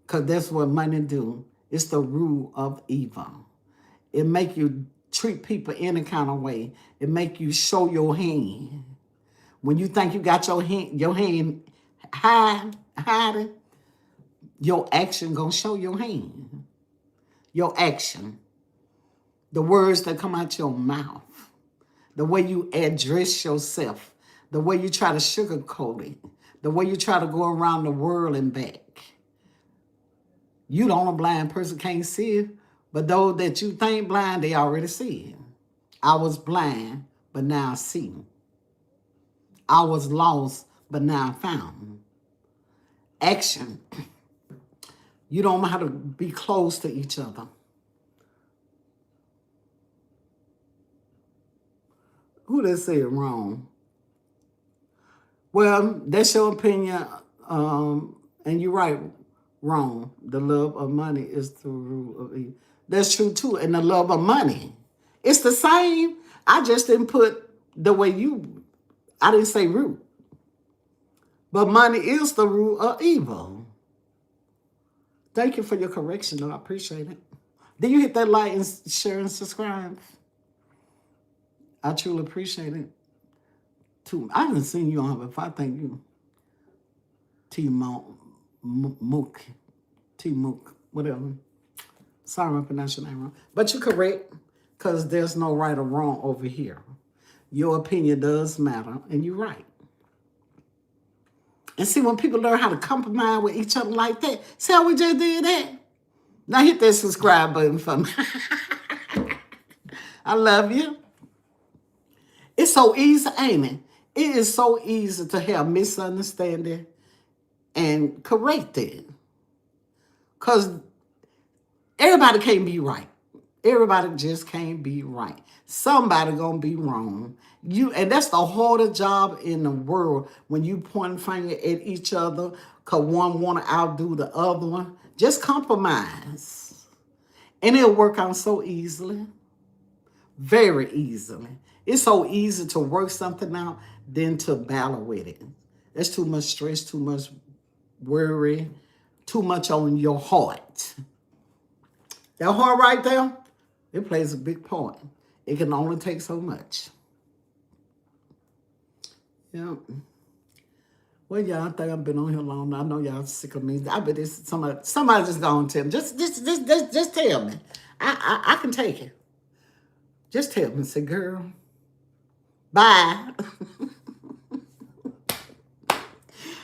[SPEAKER 1] Because that's what money do. It's the rule of evil. It make you treat people any kind of way. It make you show your hand. When you think you got your hand hiding, your action gonna show your hand. Your action. The words that come out your mouth. The way you address yourself. The way you try to sugarcoat it. The way you try to go around the world and back. You the only blind person can't see it, but those that you think blind, they already see it. I was blind, but now I see. I was lost, but now I found. Action. You don't know how to be close to each other. Who they say it wrong? Well, that's your opinion, and you're right. Wrong. The love of money is the root of evil. That's true too. And the love of money. It's the same. I just didn't put the way I didn't say root. But money is the root of evil. Thank you for your correction, though. I appreciate it. Did you hit that like and share and subscribe? I truly appreciate it. I haven't seen you on, but if I thank you. Mook, whatever. Sorry I pronounced your name wrong. But you're correct, because there's no right or wrong over here. Your opinion does matter, and you're right. And see, when people learn how to compromise with each other like that, see how we just did that? Now hit that subscribe button for me. I love you. It's so easy, ain't it? It is so easy to have misunderstanding and correct it. Because everybody can't be right. Everybody just can't be right. Somebody gonna be wrong. And that's the hardest job in the world, when you point finger at each other because one want to outdo the other one. Just compromise. And it'll work out so easily. Very easily. It's so easy to work something out than to battle with it. There's too much stress, too much worry, too much on your heart. That heart right there, it plays a big part. It can only take so much. Yeah. Well, y'all think I've been on here long. I know y'all sick of me. I bet it's somebody just gonna tell me. Just tell me. I can take it. Just tell me. Say, girl, bye.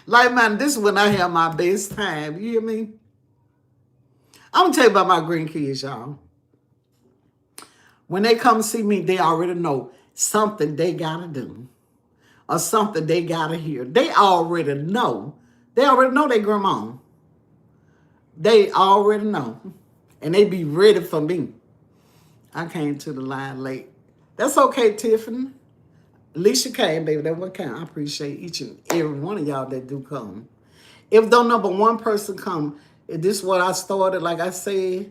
[SPEAKER 1] Like, man, this is when I have my best time. You hear me? I'm gonna tell you about my grandkids, y'all. When they come see me, they already know something they gotta do or something they gotta hear. They already know. They already know they grandma. They already know. And they be ready for me. I came to the line late. That's okay, Tiffany. At least you came, baby. That's what count. I appreciate each and every one of y'all that do come. If though number one person come, if this is what I started, like I said,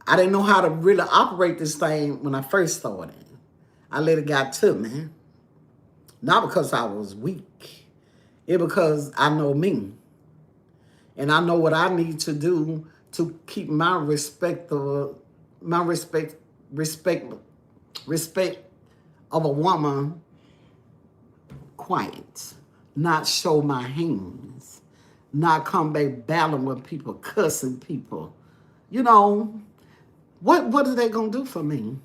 [SPEAKER 1] I didn't know how to really operate this thing when I first started. I let it get to me. Not because I was weak. It because I know me. And I know what I need to do to keep my respect of a woman quiet. Not show my hands. Not come back battling with people, cussing people. You know, what are they gonna do for me?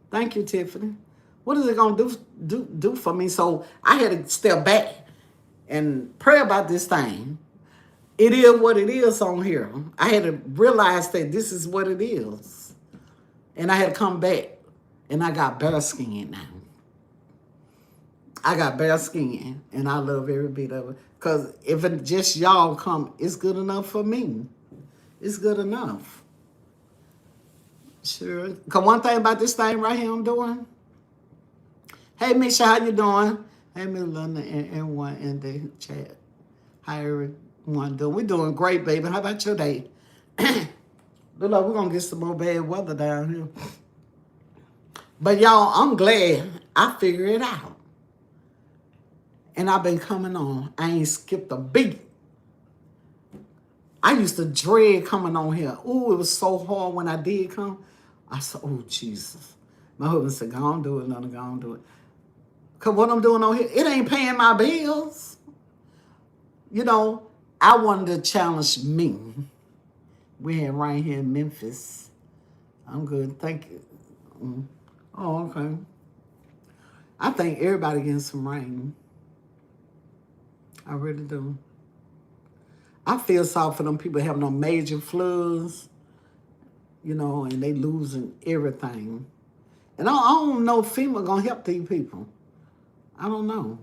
[SPEAKER 1] Thank you, Tiffany. What is it gonna do for me? So I had to step back and pray about this thing. It is what it is on here. I had to realize that this is what it is. And I had to come back. And I got bare skin now. I got bare skin. And I love every bit of it. Because if it just y'all come, it's good enough for me. It's good enough. Sure. Because one thing about this thing right here I'm doing. Hey, Misha, how you doing? Hey, Miss London and one in the chat. How everyone doing? We're doing great, baby. How about your day? Look like we're going to get some more bad weather down here. But y'all, I'm glad I figured it out. And I've been coming on. I ain't skipped a beat. I used to dread coming on here. Ooh, it was so hard when I did come. I said, oh, Jesus. My husband said, go on, do it, Nana, go on, do it. Because what I'm doing on here, it ain't paying my bills. You know, I wanted to challenge me. We had right here in Memphis. I'm good, thank you. Oh, okay. I think everybody getting some rain. I really do. I feel sorry for them people having no major floods, you know, and they losing everything. And I don't know if FEMA gonna help these people. I don't know.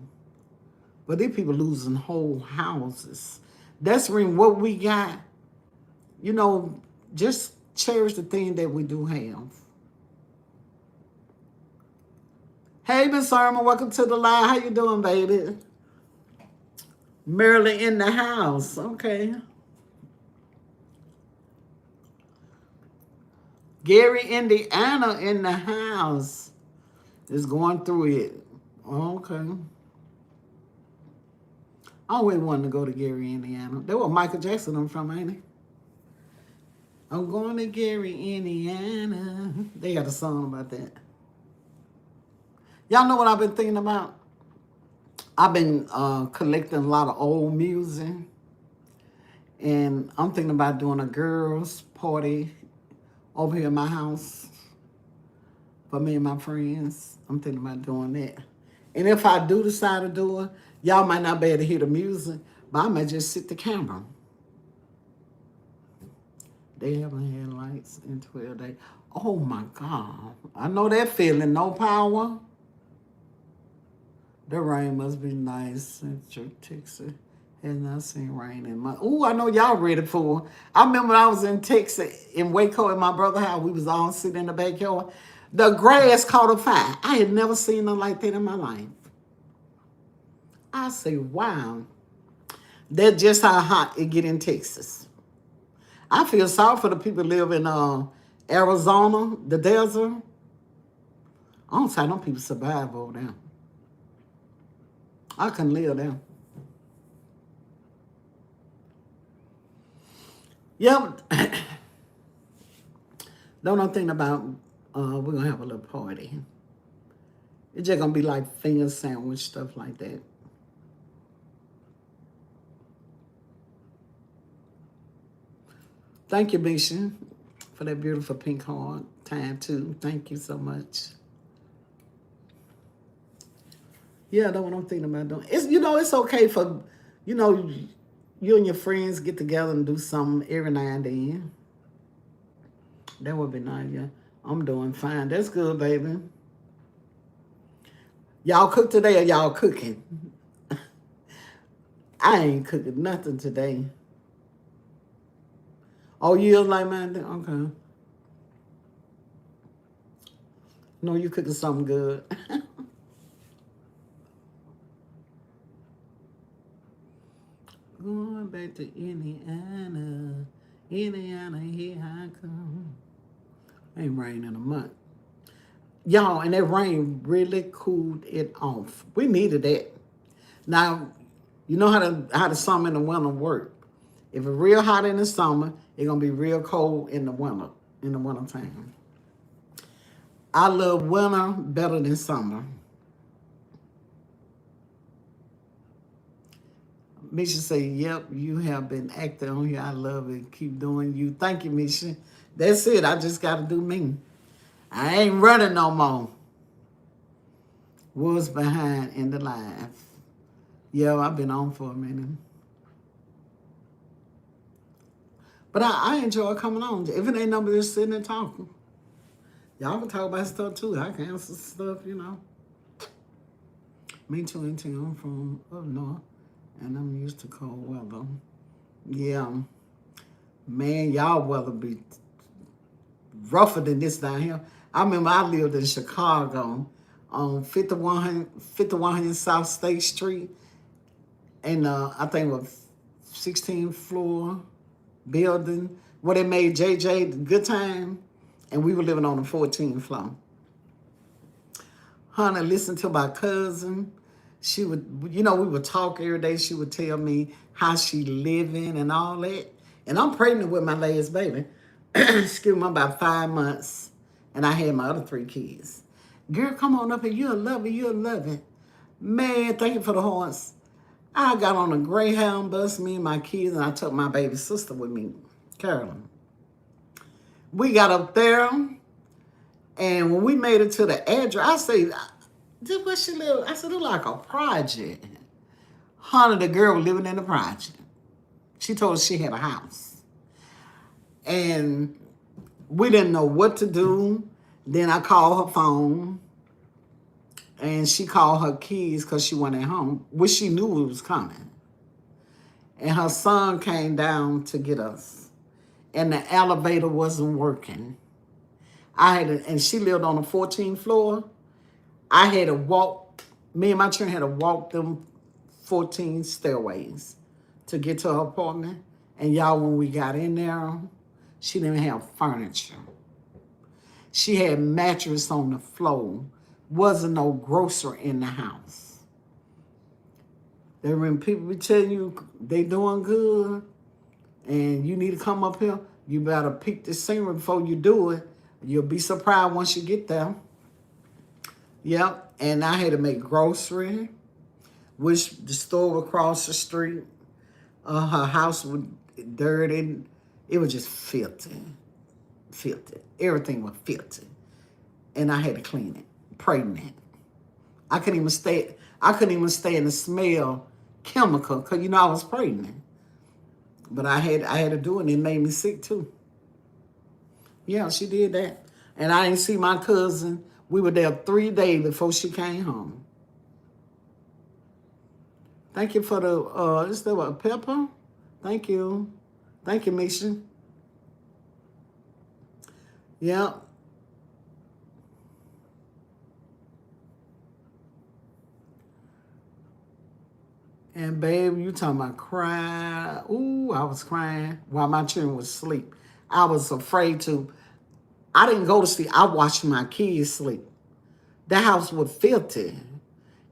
[SPEAKER 1] But these people losing whole houses. That's when what we got, you know, just cherish the thing that we do have. Hey, Miss Irma, welcome to the live. How you doing, baby? Maryland in the house. Okay. Gary, Indiana in the house. Is going through it. Okay. I always wanted to go to Gary, Indiana. That was Michael Jackson I'm from, ain't it? I'm going to Gary, Indiana. They got a song about that. Y'all know what I've been thinking about? I've been collecting a lot of old music. And I'm thinking about doing a girls' party over here in my house for me and my friends. I'm thinking about doing that. And if I do decide to do it, y'all might not be able to hear the music, but I might just sit the camera. They haven't had lights in 12 days. Oh my God. I know that feeling. No power. The rain must be nice. Central Texas has not seen rain in months. Ooh, I know y'all ready for it. I remember when I was in Texas, in Waco, at my brother's house, we was all sitting in the backyard. The grass caught a fire. I had never seen nothing like that in my life. I say, wow. That's just how hot it get in Texas. I feel sorry for the people who live in Arizona, the desert. I don't see how them people survive over there. I couldn't live there. Yep. Don't know think about we're gonna have a little party. It's just gonna be like finger sandwich, stuff like that. Thank you, Misha, for that beautiful pink heart time too. Thank you so much. Yeah, that's what I'm thinking about doing. It's it's okay for you know you and your friends get together and do something every now and then. That would be nice. Yeah, I'm doing fine. That's good, baby. Y'all cook today or y'all cooking? I ain't cooking nothing today. Oh, you like mine? Okay. No, you cooking something good. Going back to Indiana. Indiana, here I come. Ain't rain in a month. Y'all, and that rain really cooled it off. We needed that. Now, you know how the summer and the winter work. If it's real hot in the summer, it's gonna be real cold in the winter time. I love winter better than summer. Misha say, yep, you have been acting on here. I love it. Keep doing you. Thank you, Misha. That's it. I just got to do me. I ain't running no more. Was behind in the live. Yeah, I've been on for a minute. But I enjoy coming on. If it ain't nobody just sitting and talking. Y'all can talk about stuff too. I can answer stuff. Me too, and I'm from up north. And I'm used to cold weather. Yeah. Man, y'all weather be rougher than this down here. I remember I lived in Chicago on 5100 South State Street. And I think it was 16th floor building where they made JJ the Good Time. And we were living on the 14th floor. Honey, listen to my cousin. She would, we would talk every day. She would tell me how she living and all that. And I'm pregnant with my last baby. Excuse me, about 5 months. And I had my other 3 kids. Girl, come on up here. You'll love it. You'll love it. Man, thank you for the horns. I got on a Greyhound bus, me and my kids, and I took my baby sister with me, Carolyn. We got up there, and when we made it to the address, I said, this where she live? I said, it like a project. Honey, the girl was living in the project. She told us she had a house. And we didn't know what to do. Then I called her phone. And she called her kids because she went at home, which she knew it was coming. And her son came down to get us. And the elevator wasn't working. And she lived on the 14th floor. I had to walk, me and my children had to walk them 14 stairways to get to her apartment. And y'all, when we got in there, she didn't have furniture. She had mattress on the floor. Wasn't no grocer in the house. Then when people be telling you they doing good and you need to come up here, you better peek the scenery before you do it. You'll be surprised once you get there. Yep, and I had to make grocery, which the store across the street, her house was dirty. It was just filthy. Everything was filthy. And I had to clean it. Pregnant. I couldn't even stay in the smell chemical because I was pregnant. But I had to do it, and it made me sick too. Yeah, she did that. And I didn't see my cousin. We were there 3 days before she came home. Thank you for the is that what, pepper? Thank you. Thank you, Misha. Yeah. And babe, you talking about crying. Ooh, I was crying while my children was asleep. I was afraid to. I didn't go to sleep. I watched my kids sleep. The house was filthy.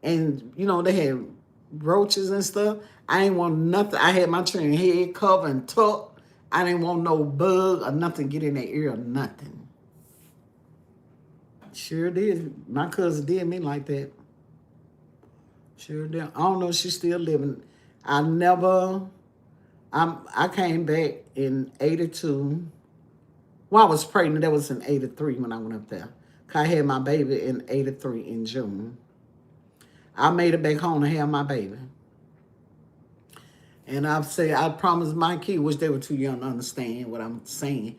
[SPEAKER 1] And, they had roaches and stuff. I ain't want nothing. I had my children head covered and tucked. I didn't want no bug or nothing get in their ear or nothing. Sure did. My cousin did me like that. Sure did. I don't know if she's still living. I never. I came back in '82. Well, I was pregnant. That was in '83 when I went up there. I had my baby in '83 in June. I made it back home to have my baby. And I've said, I promised my kids, which they were too young to understand what I'm saying.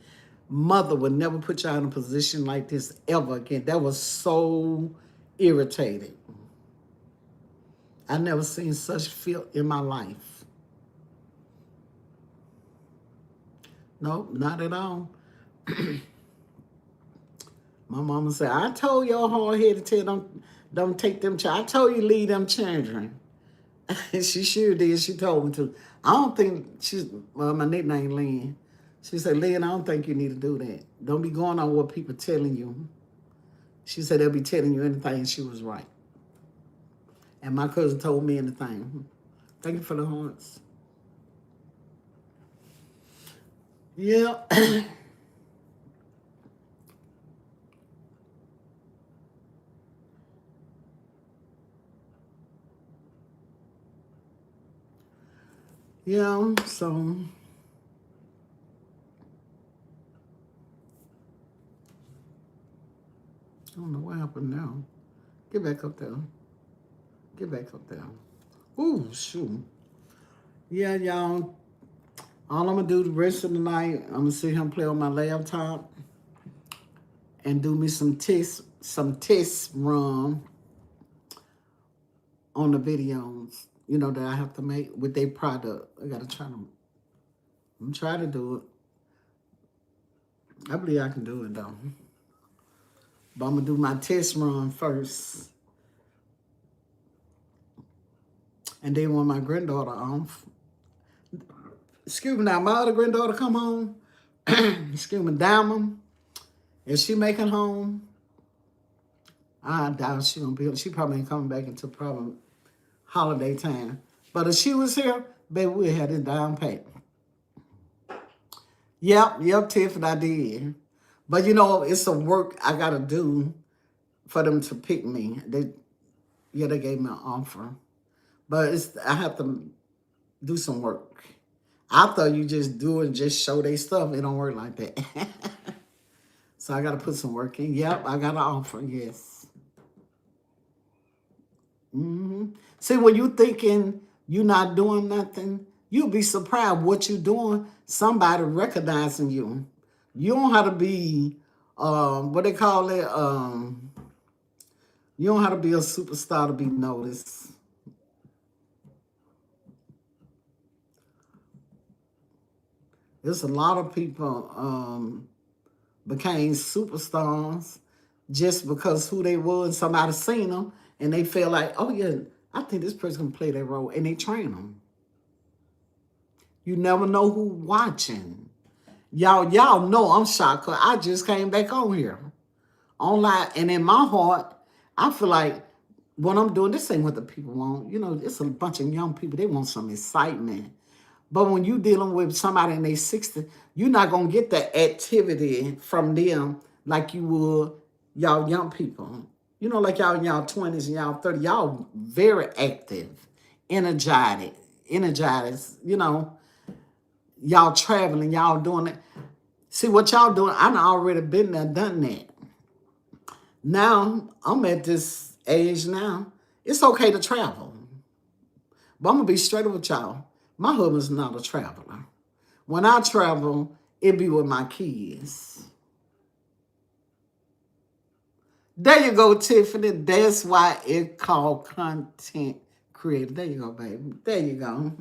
[SPEAKER 1] Mother would never put y'all in a position like this ever again. That was so irritating. I never seen such filth in my life. Nope, not at all. My mama said, I told your hard headed tell don't take them children. I told you leave them children. She sure did. She told me to. I don't think my nickname Lynn. She said, Lynn, I don't think you need to do that. Don't be going on what people telling you. She said they'll be telling you anything, and she was right. And my cousin told me anything. Thank you for the hearts. Yeah. Yeah, so I don't know what happened now. Get back up there. Get back up there. Ooh, shoot. Yeah, y'all. All I'm gonna do the rest of the night, I'm gonna sit here and play on my laptop and do me some test run on the videos, that I have to make with their product. I gotta I'm trying to do it. I believe I can do it though. But I'm gonna do my test run first. And then when my granddaughter excuse me now, my other granddaughter come home, excuse me, Diamond, if she making home, I doubt she gonna be, she probably ain't coming back until probably holiday time. But if she was here, baby, we had it down pat. Yep, Tiffany, I did. But it's some work I gotta do for them to pick me. They gave me an offer. But I have to do some work. I thought you just do it and just show they stuff. It don't work like that. So I got to put some work in. Yep, I got an offer, yes. See, when you thinking you're not doing nothing, you'll be surprised what you're doing. Somebody recognizing you. You don't have to be, what they call it, you don't have to be a superstar to be noticed. There's a lot of people became superstars just because who they were and somebody seen them and they feel like, oh yeah, I think this person can play that role, and they train them. You never know who watching. Y'all know I'm shocked because I just came back on here. Online, and in my heart, I feel like what I'm doing, this ain't what the people want. It's a bunch of young people, they want some excitement. But when you dealing with somebody in their 60s, you're not going to get that activity from them like you would y'all young people. Like y'all in y'all 20s and y'all 30s, y'all very active, energized, y'all traveling, y'all doing it. See, what y'all doing, I done already been there, done that. Now, I'm at this age now, it's okay to travel. But I'm going to be straight with y'all. My husband's not a traveler. When I travel, it be with my kids. There you go, Tiffany. That's why it's called content creator. There you go, baby. There you go.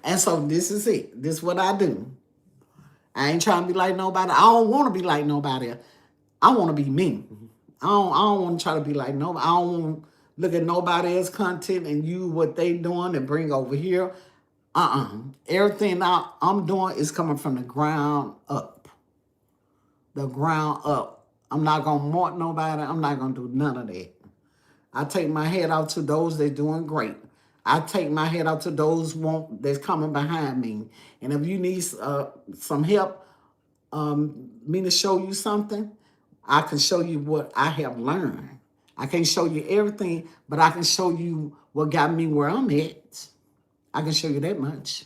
[SPEAKER 1] And so this is it. This is what I do. I ain't trying to be like nobody. I don't want to be like nobody. I want to be me. I don't want to try to be like nobody. I don't want to look at nobody else's content and you what they doing and bring over here. Everything I'm doing is coming from the ground up. The ground up. I'm not going to mock nobody. I'm not going to do none of that. I take my head out to those that's doing great. I take my head out to those that's coming behind me. And if you need some help, me to show you something, I can show you what I have learned. I can't show you everything, but I can show you what got me where I'm at. I can show you that much.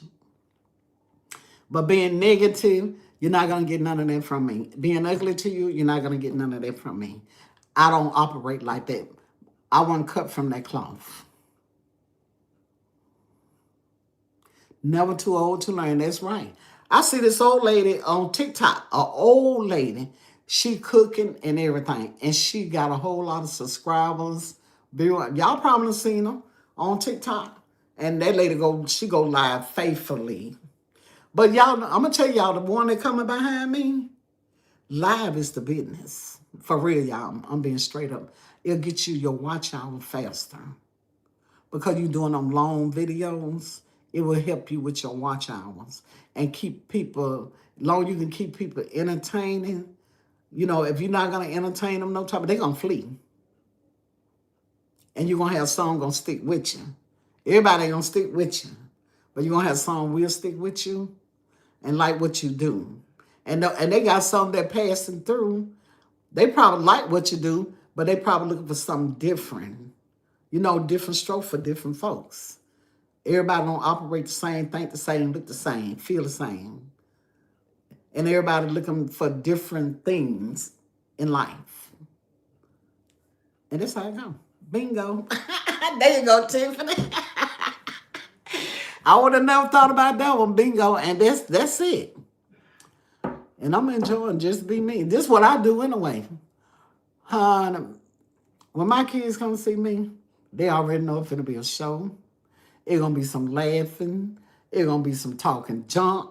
[SPEAKER 1] But being negative, you're not going to get none of that from me. Being ugly to you, you're not going to get none of that from me. I don't operate like that. I wasn't cut from that cloth. Never too old to learn. That's right. I see this old lady on TikTok, an old lady. She cooking and everything. And she got a whole lot of subscribers. Y'all probably seen her on TikTok. And that lady she go live faithfully. But y'all, I'm going to tell y'all, the one that coming behind me, live is the business. For real, y'all. I'm being straight up. It'll get you your watch hour faster. Because you're doing them long videos, it will help you with your watch hours. And keep people, long you can keep people entertaining. You know, if you're not going to entertain them, no time, they're going to flee. And you're going to have some going to stick with you. Everybody ain't going to stick with you. But you're going to have some will stick with you and like what you do. And they got some that passing through. They probably like what you do, but they probably looking for something different. You know, different stroke for different folks. Everybody don't operate the same, think the same, look the same, feel the same. And everybody looking for different things in life. And that's how it go. Bingo. There you go, Tiffany. I would have never thought about that one. Bingo. And that's it. And I'm enjoying just be me. This is what I do anyway. When my kids come see me, they already know it's going to be a show. It's going to be some laughing. It's going to be some talking junk.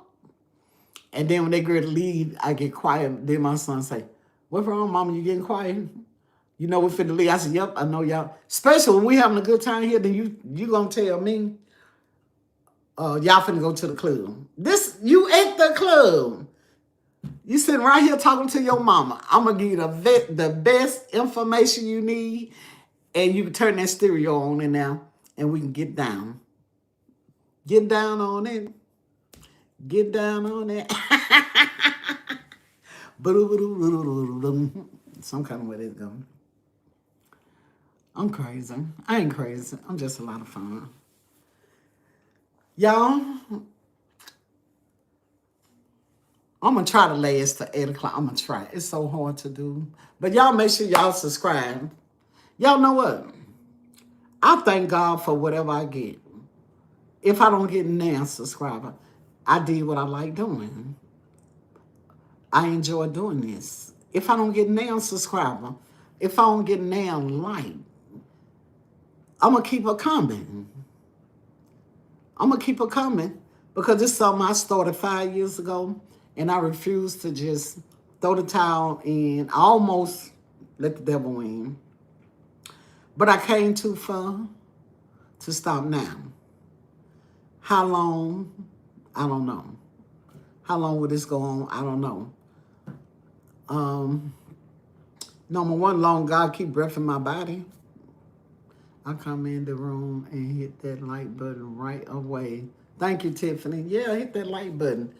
[SPEAKER 1] And then when they get to leave, I get quiet. Then my son say, "What's wrong, Mama? You getting quiet? You know we're finna leave." I said, "Yep, I know y'all." Especially when we having a good time here, then you going to tell me, y'all finna go to the club. You at the club. You sitting right here talking to your mama. I'm going to give you the best information you need. And you can turn that stereo on in now. And we can get down. Get down on it. Get down on it. Some kind of way it's going. I'm crazy. I ain't crazy. I'm just a lot of fun. Y'all, I'm going to try to last to 8 o'clock. I'm going to try. It's so hard to do. But y'all make sure y'all subscribe. Y'all know what? I thank God for whatever I get. If I don't get now subscriber, I did what I like doing. I enjoy doing this. If I don't get now subscriber, if I don't get now like, I'm going to keep it coming. I'm going to keep it coming because it's something I started 5 years ago and I refused to just throw the towel in. I almost let the devil win. But I came too far to stop now. How long? I don't know. How long will this go on? I don't know. Number one, long God keep breath in my body. I come in the room and hit that like button right away. Thank you, Tiffany. Yeah, hit that like button.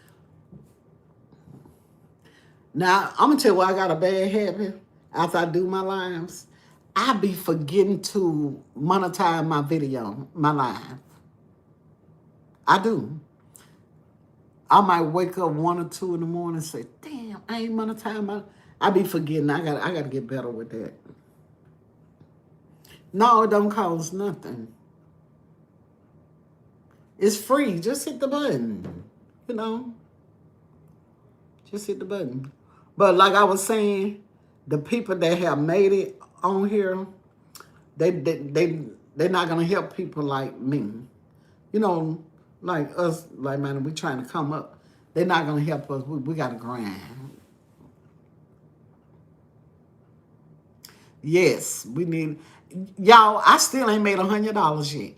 [SPEAKER 1] Now, I'm going to tell you why I got a bad habit after I do my lives. I be forgetting to monetize my video, my live. I do. I might wake up 1 or 2 in the morning and say, "Damn, I ain't monetized my." I be forgetting. I got to get better with that. No, it don't cost nothing. It's free. Just hit the button. You know. Just hit the button. But like I was saying, the people that have made it on here, they're not gonna help people like me. You know, like us, like man, we trying to come up. They're not gonna help us. We gotta grind. Yes, we need y'all. I still ain't made $100 yet.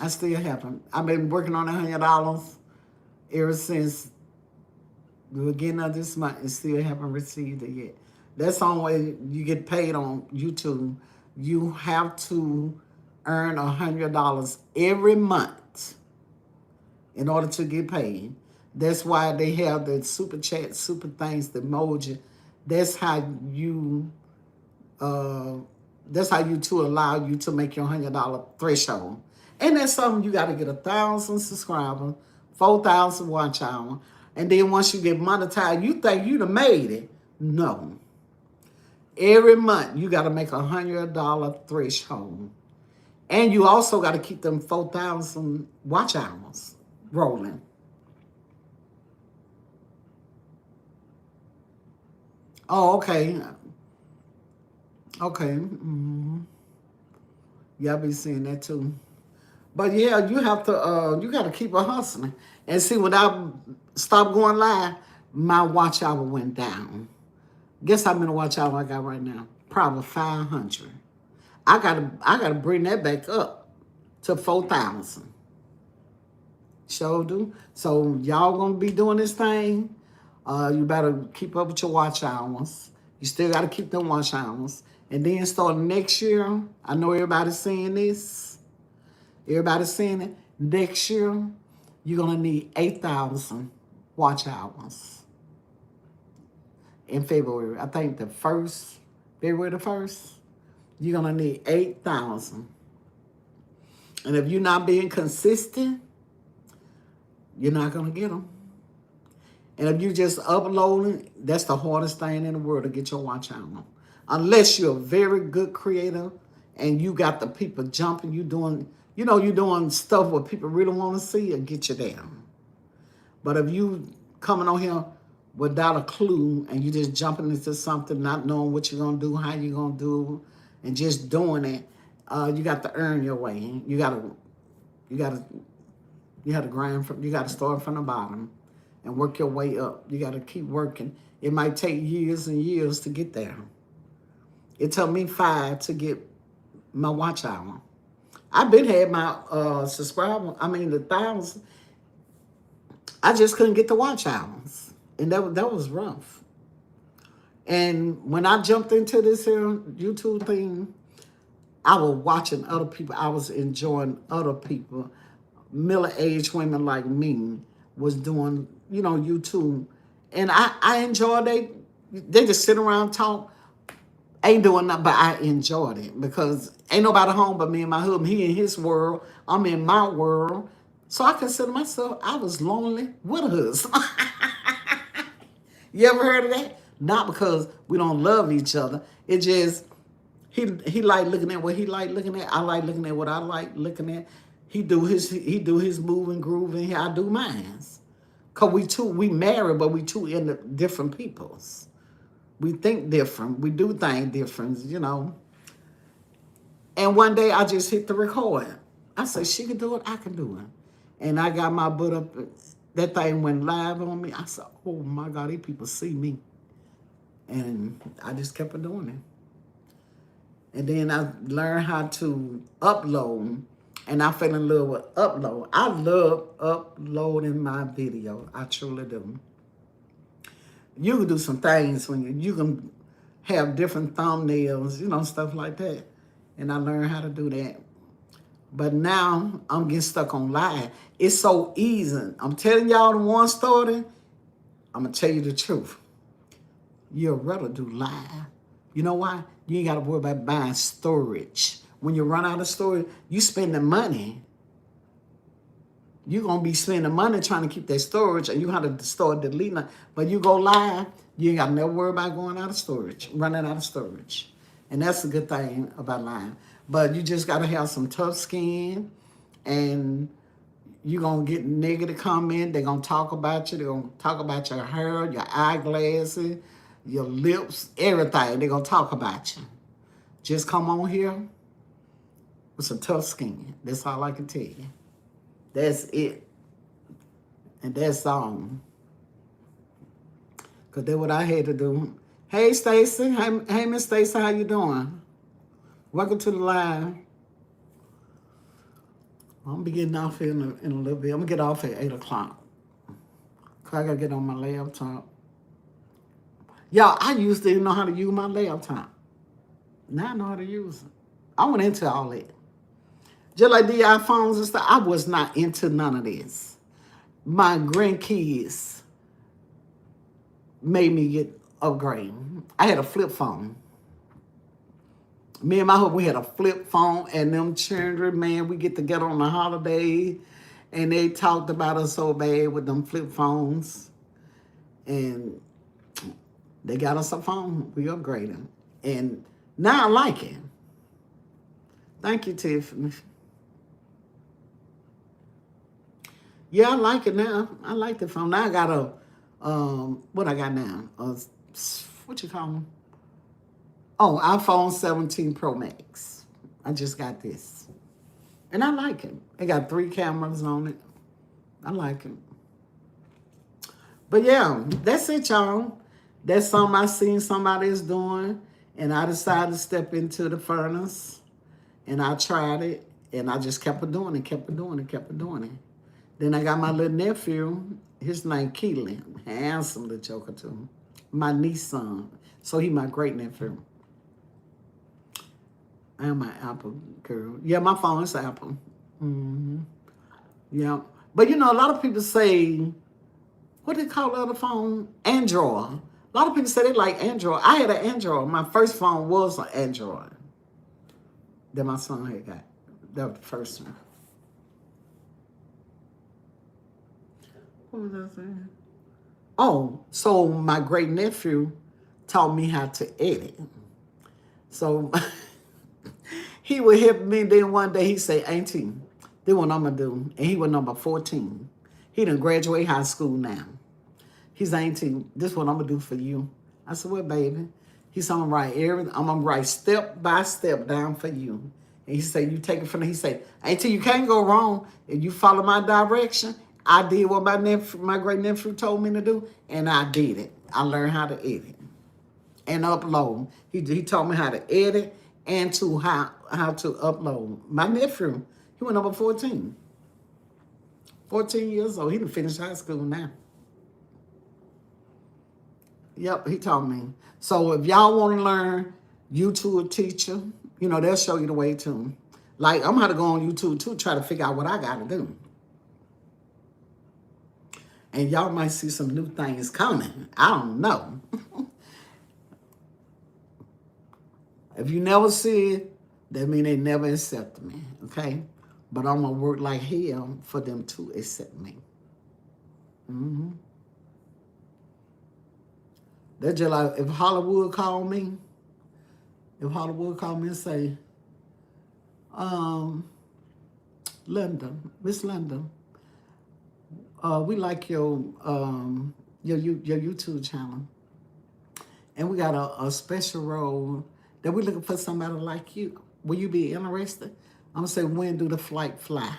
[SPEAKER 1] I still haven't. I've been working on $100 ever since the beginning of this month and still haven't received it yet. That's the only way you get paid on YouTube. You have to earn $100 every month in order to get paid. That's why they have the super chat, super things, the emoji. That's how you that's how YouTube allow you to make your $100 threshold. And that's something you got to get 1,000 subscribers, 4,000 watch hours, and then once you get monetized, you think you done made it. No. Every month you got to make $100 threshold, and you also got to keep them 4,000 watch hours rolling. Oh, okay. Okay. Y'all be seeing that too. But yeah, you have to you gotta keep on hustling. And see, when I stopped going live, my watch hour went down. Guess how many watch hour I got right now? Probably 500. I gotta bring that back up to 4,000. Sure do. So y'all gonna be doing this thing. You better keep up with your watch hours. You still gotta keep them watch hours. And then starting next year, I know everybody's saying this. Everybody's saying it. Next year, you're going to need 8,000 watch hours. In February, I think February the 1st, you're going to need 8,000. And if you're not being consistent, you're not going to get them. And if you just uploading, that's the hardest thing in the world to get your watch hour. Unless you're a very good creator and you got the people jumping, you're doing stuff what people really want to see, and get you down. But if you coming on here without a clue and you just jumping into something, not knowing what you're gonna do, how you're gonna do, and just doing it, you got to earn your way. You gotta grind from. You gotta start from the bottom and work your way up. You gotta keep working. It might take years and years to get there. It took me 5 to get my watch hour. I've been had my subscriber. I mean, the 1,000. I just couldn't get the watch hours, and that was rough. And when I jumped into this here YouTube thing, I was watching other people. I was enjoying other people. Middle-aged women like me was doing, YouTube, and I enjoyed it. They just sit around talk. Ain't doing nothing, but I enjoyed it because ain't nobody home but me and my husband. He in his world, I'm in my world. So I consider myself, I was lonely with us. You ever heard of that? Not because we don't love each other. It just, he like looking at what he like looking at. I like looking at what I like looking at. He do his move and groove, and I do mine. Cause we married, but we two in different peoples. We think different. We do things different, And one day I just hit the record. I said, she can do it, I can do it. And I got my butt up. That thing went live on me. I said, oh my God, these people see me. And I just kept on doing it. And then I learned how to upload. And I fell in love with upload. I love uploading my video. I truly do. You can do some things when you can have different thumbnails, stuff like that. And I learned how to do that. But now I'm getting stuck on live. It's so easy. I'm telling y'all the one started. I'm going to tell you the truth. You'd rather do live. You know why? You ain't got to worry about buying storage. When you run out of storage, you spend the money. You're going to be spending money trying to keep that storage, and you have to start deleting it. But you go live, you ain't got to never worry about going out of storage, running out of storage. And that's a good thing about live. But you just got to have some tough skin, and you're going to get negative comment. They're going to talk about you. They're going to talk about your hair, your eyeglasses, your lips, everything. They're going to talk about you. Just come on here with some tough skin. That's all I can tell you. That's it. And that's Because that's what I had to do. Hey, Stacy. Hey, Miss Stacy, how you doing? Welcome to the live. I'm going to be getting off here in a little bit. I'm going to get off at 8 o'clock. Because I got to get on my laptop. Y'all, I used to even know how to use my laptop. Now I know how to use it. I went into all that. Just like the iPhones and stuff, I was not into none of this. My grandkids made me get upgrade. I had a flip phone. Me and my husband, we had a flip phone, and them children, man, we get together on the holiday, and they talked about us so bad with them flip phones, and they got us a phone. We upgraded, and now I like it. Thank you, Tiffany. Yeah, I like it now. I like the phone. Now I got what I got now? What you call them? Oh, iPhone 17 Pro Max. I just got this. And I like it. It got 3 cameras on it. I like it. But yeah, that's it, y'all. That's something I seen somebody is doing. And I decided to step into the furnace. And I tried it. And I just kept on doing it, kept on doing it, kept on doing it. Then I got my little nephew. His name Keelan. Handsome little joker too. My niece's son. So he my great nephew. I am my Apple girl. Yeah, my phone is Apple. Yeah. But you know, a lot of people say, what do they call the other phone? Android. A lot of people say they like Android. I had an Android. My first phone was an Android that my son had got. That was the first one. What was I saying? Oh, so my great nephew taught me how to edit. So he would help me. Then one day he say, Auntie, this what I'm going to do. And he was number 14. He done graduate high school now. He's 18. This what I'm going to do for you. I said, well, baby. He said, I'm going to write everything. I'm going to write step by step down for you. And he said, you take it from there. He said, Auntie, you can't go wrong. If you follow my direction, I did what my great nephew told me to do, and I did it. I learned how to edit and upload. He taught me how to edit and to how to upload. My nephew, he went over 14. 14 years old. He done finished high school now. Yep, he taught me. So if y'all want to learn YouTube teacher, you know, they'll show you the way too. Like, I'm going to have to go on YouTube too, try to figure out what I got to do. And y'all might see some new things coming. I don't know. If you never see it, that means they never accept me, okay? But I'm going to work like hell for them to accept me. They're just like, if Hollywood called me and say, Linda, Miss Linda, we like your YouTube channel, and we got a special role that we're looking for somebody like you. Will you be interested? I'm gonna say, when do the flight fly?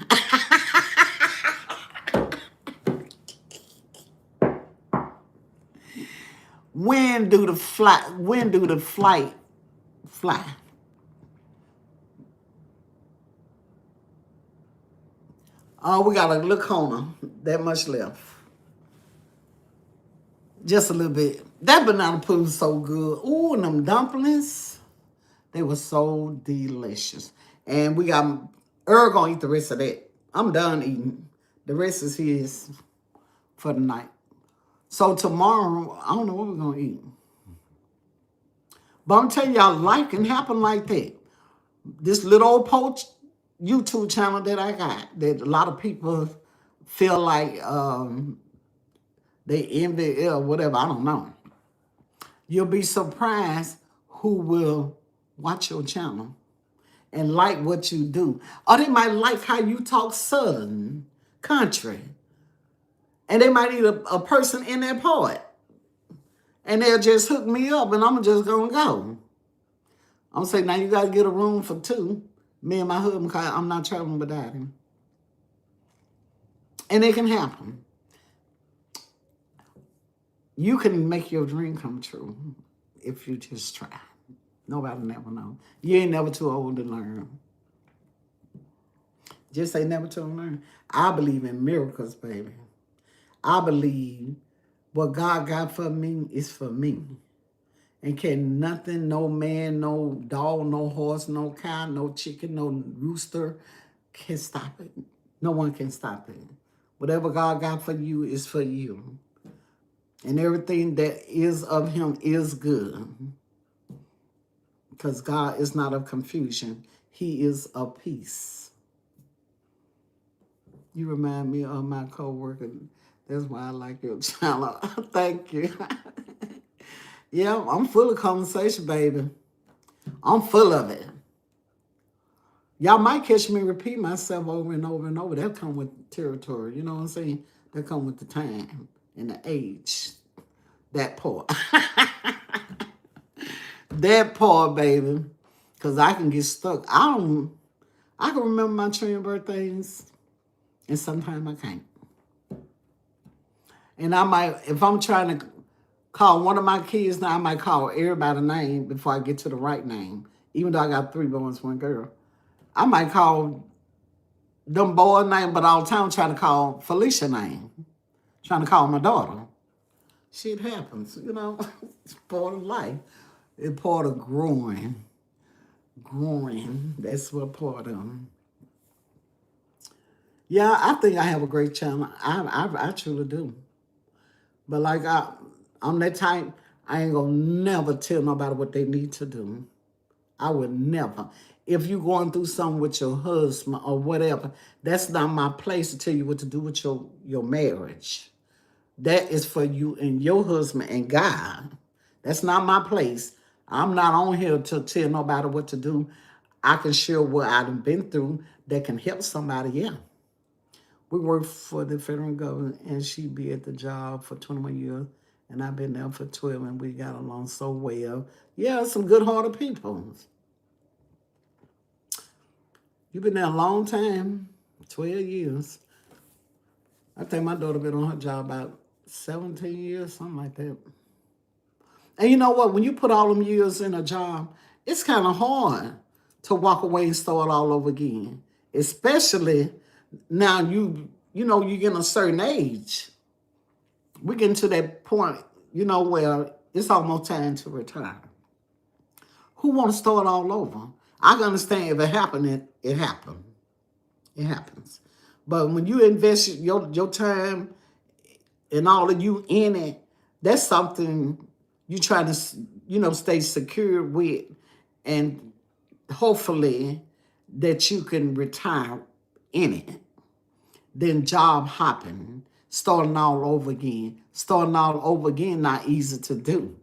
[SPEAKER 1] When do the flight fly? Oh, we got a little corner, that much left. Just a little bit. That banana pudding was so good. Ooh, and them dumplings, they were so delicious. And we got, Earl gonna eat the rest of that. I'm done eating. The rest is his for the night. So tomorrow, I don't know what we're gonna eat. But I'm telling y'all, life can happen like that. This little old poach YouTube channel that I got, that a lot of people feel like they envy or whatever, I don't know. You'll be surprised who will watch your channel and like what you do. Or they might like how you talk Southern country. And they might need a person in that part. And they'll just hook me up and I'm just going to go. I'm going to say, now you got to get a room for 2. Me and my husband, because I'm not traveling without him. And it can happen. You can make your dream come true if you just try. Nobody never know. You ain't never too old to learn. Just say never too old to learn. I believe in miracles, baby. I believe what God got for me is for me. And can nothing, no man, no dog, no horse, no cow, no chicken, no rooster can stop it. No one can stop it. Whatever God got for you is for you. And everything that is of him is good. Because God is not of confusion. He is of peace. You remind me of my co-worker. That's why I like your channel. Thank you. Yeah, I'm full of conversation, baby. I'm full of it. Y'all might catch me repeat myself over and over and over. That come with territory. You know what I'm saying? That come with the time and the age. That part. That part, baby. Because I can get stuck. I can remember my children's birthdays, and sometimes I can't. And I might, if I'm trying to call one of my kids now, I might call everybody's name before I get to the right name. Even though I got 3 boys, 1 girl. I might call them boy name, but all the time I'm trying to call Felicia name. Trying to call my daughter. Shit happens, you know. It's part of life. It's part of growing. Growing. That's what part of. Yeah, I think I have a great channel. I truly do. But like I'm that type, I ain't gonna never tell nobody what they need to do. I would never. If you're going through something with your husband or whatever, that's not my place to tell you what to do with your marriage. That is for you and your husband and God. That's not my place. I'm not on here to tell nobody what to do. I can share what I've been through that can help somebody, yeah. We work for the federal government, and she be at the job for 21 years, and I've been there for 12, and we got along so well. Yeah, some good-hearted people. You've been there a long time, 12 years. I think my daughter been on her job about 17 years, something like that. And you know what? When you put all them years in a job, it's kind of hard to walk away and start all over again. Especially now you know, you get a certain age. We getting to that point, you know, where it's almost time to retire. Who want to start all over? I can understand if it happened, it happened. It happens. But when you invest your time and all of you in it, that's something you try to, you know, stay secure with, and hopefully that you can retire in it. Then job hopping, starting all over again. Starting all over again, not easy to do.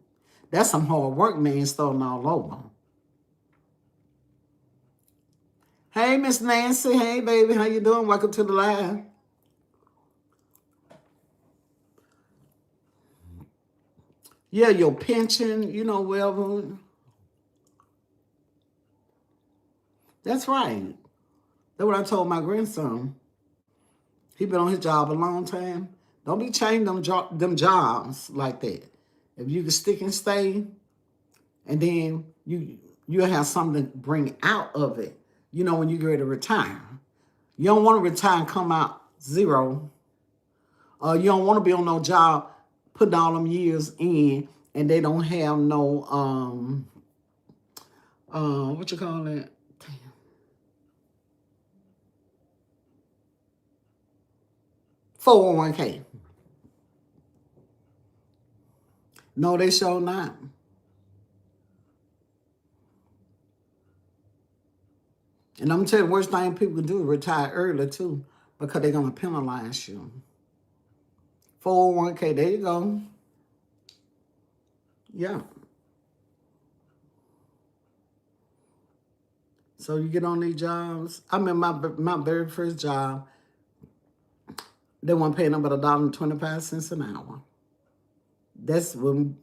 [SPEAKER 1] That's some hard work, man, starting all over. Hey, Miss Nancy. Hey, baby. How you doing? Welcome to the live. Yeah, your pension, you know, whatever. That's right. That's what I told my grandson. He been on his job a long time. Don't be changing them jobs like that. If you can stick and stay, and then you'll have something to bring out of it. You know, when you get ready to retire. You don't want to retire and come out zero. You don't want to be on no job, putting all them years in, and they don't have no what you call it? 401k. No, they sure not. And I'm telling you, the worst thing people can do is retire early too, because they're gonna penalize you. 401k, there you go. Yeah. So you get on these jobs. I remember my very first job, they weren't paying them but $1.25 an hour. That's when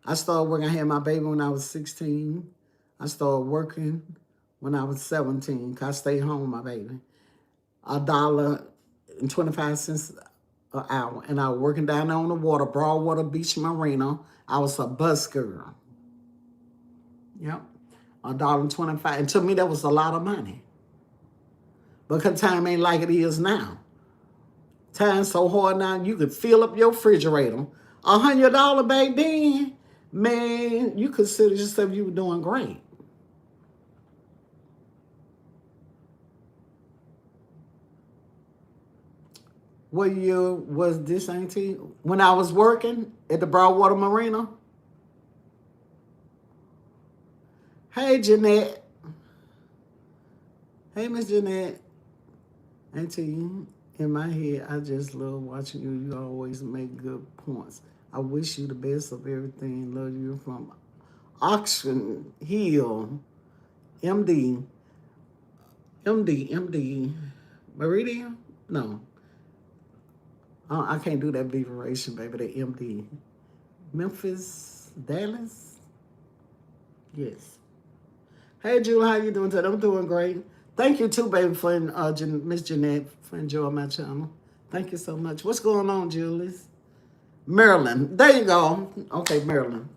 [SPEAKER 1] I started working. I had my baby when I was 16. I started working when I was 17, because I stayed home with my baby. $1.25 an hour. And I was working down there on the water, Broadwater Beach Marina. I was a bus girl. Yep. $1.25. And to me, that was a lot of money. Because time ain't like it is now. Time's so hard now, you could fill up your refrigerator. $100 back then, man, you consider yourself you were doing great. What year was this, Auntie? When I was working at the Broadwater Marina? Hey, Jeanette. Hey, Miss Jeanette. Auntie, in my head, I just love watching you. You always make good points. I wish you the best of everything. Love you from Auction Hill, MD, MD. Meridian? No, I can't do that abbreviation, baby. The MD. Memphis, Dallas? Yes. Hey, Jewel, how you doing today? I'm doing great. Thank you, too, baby, for Miss Jeanette, for enjoying my channel. Thank you so much. What's going on, Julius? Maryland. There you go. Okay, Maryland.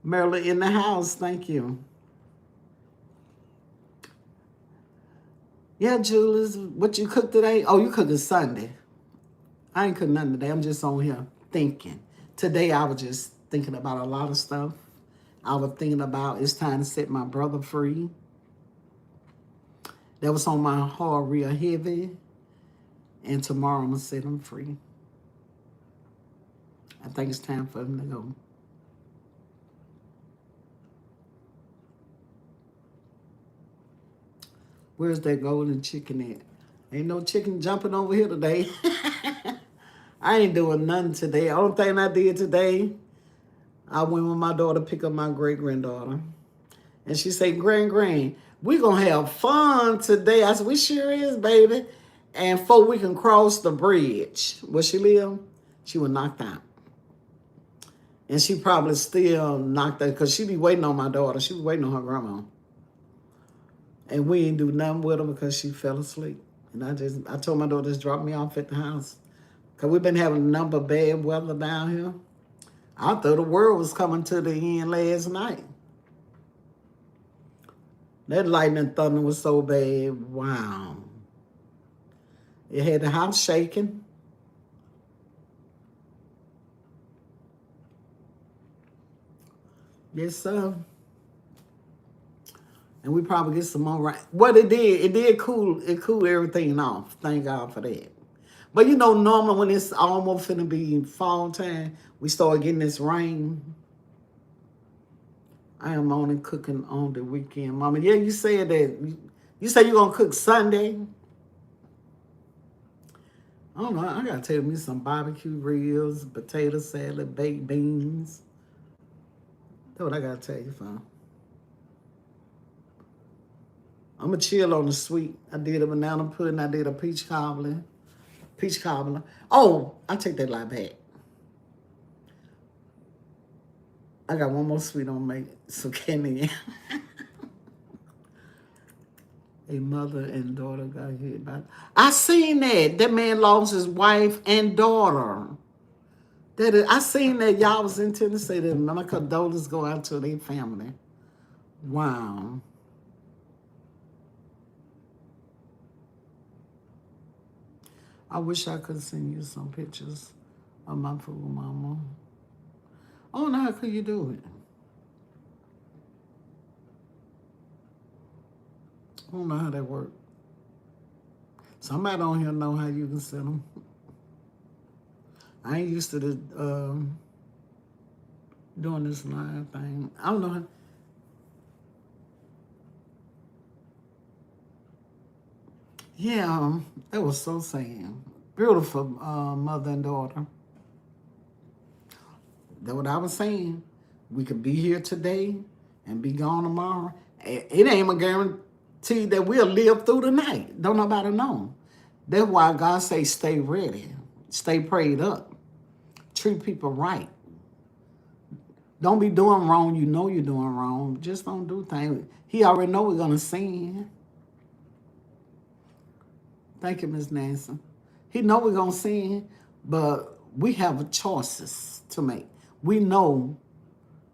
[SPEAKER 1] Maryland in the house. Thank you. Yeah, Julius, what you cooked today? Oh, you cooked Sunday. I ain't cooked nothing today. I'm just on here thinking. Today, I was just thinking about a lot of stuff. I was thinking about it's time to set my brother free. That was on my heart real heavy. And tomorrow, I'm going to set him free. I think it's time for him to go. Where's that golden chicken at? Ain't no chicken jumping over here today. I ain't doing nothing today. Only thing I did today, I went with my daughter to pick up my great-granddaughter. And she said, Grand, we going to have fun today. I said, we sure is, baby. And before we can cross the bridge where she live, she was knocked out. And she probably still knocked out because she be waiting on my daughter. She was waiting on her grandma. And we ain't do nothing with her because she fell asleep. And I told my daughter, just drop me off at the house. Because we've been having a number of bad weather down here. I thought the world was coming to the end last night. That lightning and thunder was so bad. Wow. It had the house shaking. Yes, sir. And we probably get some more rain. What it did cool everything off. Thank God for that. But you know, normally when it's almost finna be fall time, we start getting this rain. I am only cooking on the weekend, Mama. Yeah, you said that. You said you're gonna cook Sunday. I don't know. I gotta tell me some barbecue ribs, potato salad, baked beans. That's what I gotta tell you, fam. I'm gonna chill on the sweet. I did a banana pudding. I did a peach cobbler. Peach cobbler. Oh, I take that lie back. I got one more sweet on me. So candy. A mother and daughter got hit by. I seen that. That man lost his wife and daughter. I seen that. Y'all was in Tennessee. That my condolences go out to their family. Wow. I wish I could send you some pictures of my food, Mama. I don't know how could you do it. I don't know how that works. Somebody on here know how you can send them. I ain't used to the doing this live thing. I don't know how. Yeah, that was so sad. Beautiful mother and daughter. That's what I was saying. We could be here today and be gone tomorrow. It ain't a guarantee that we'll live through the night. Don't nobody know. That's why God say stay ready. Stay prayed up. Treat people right. Don't be doing wrong. You know you're doing wrong. Just don't do things. He already know we're going to sin. Thank you, Miss Nancy. He know we're going to sin, but we have choices to make. We know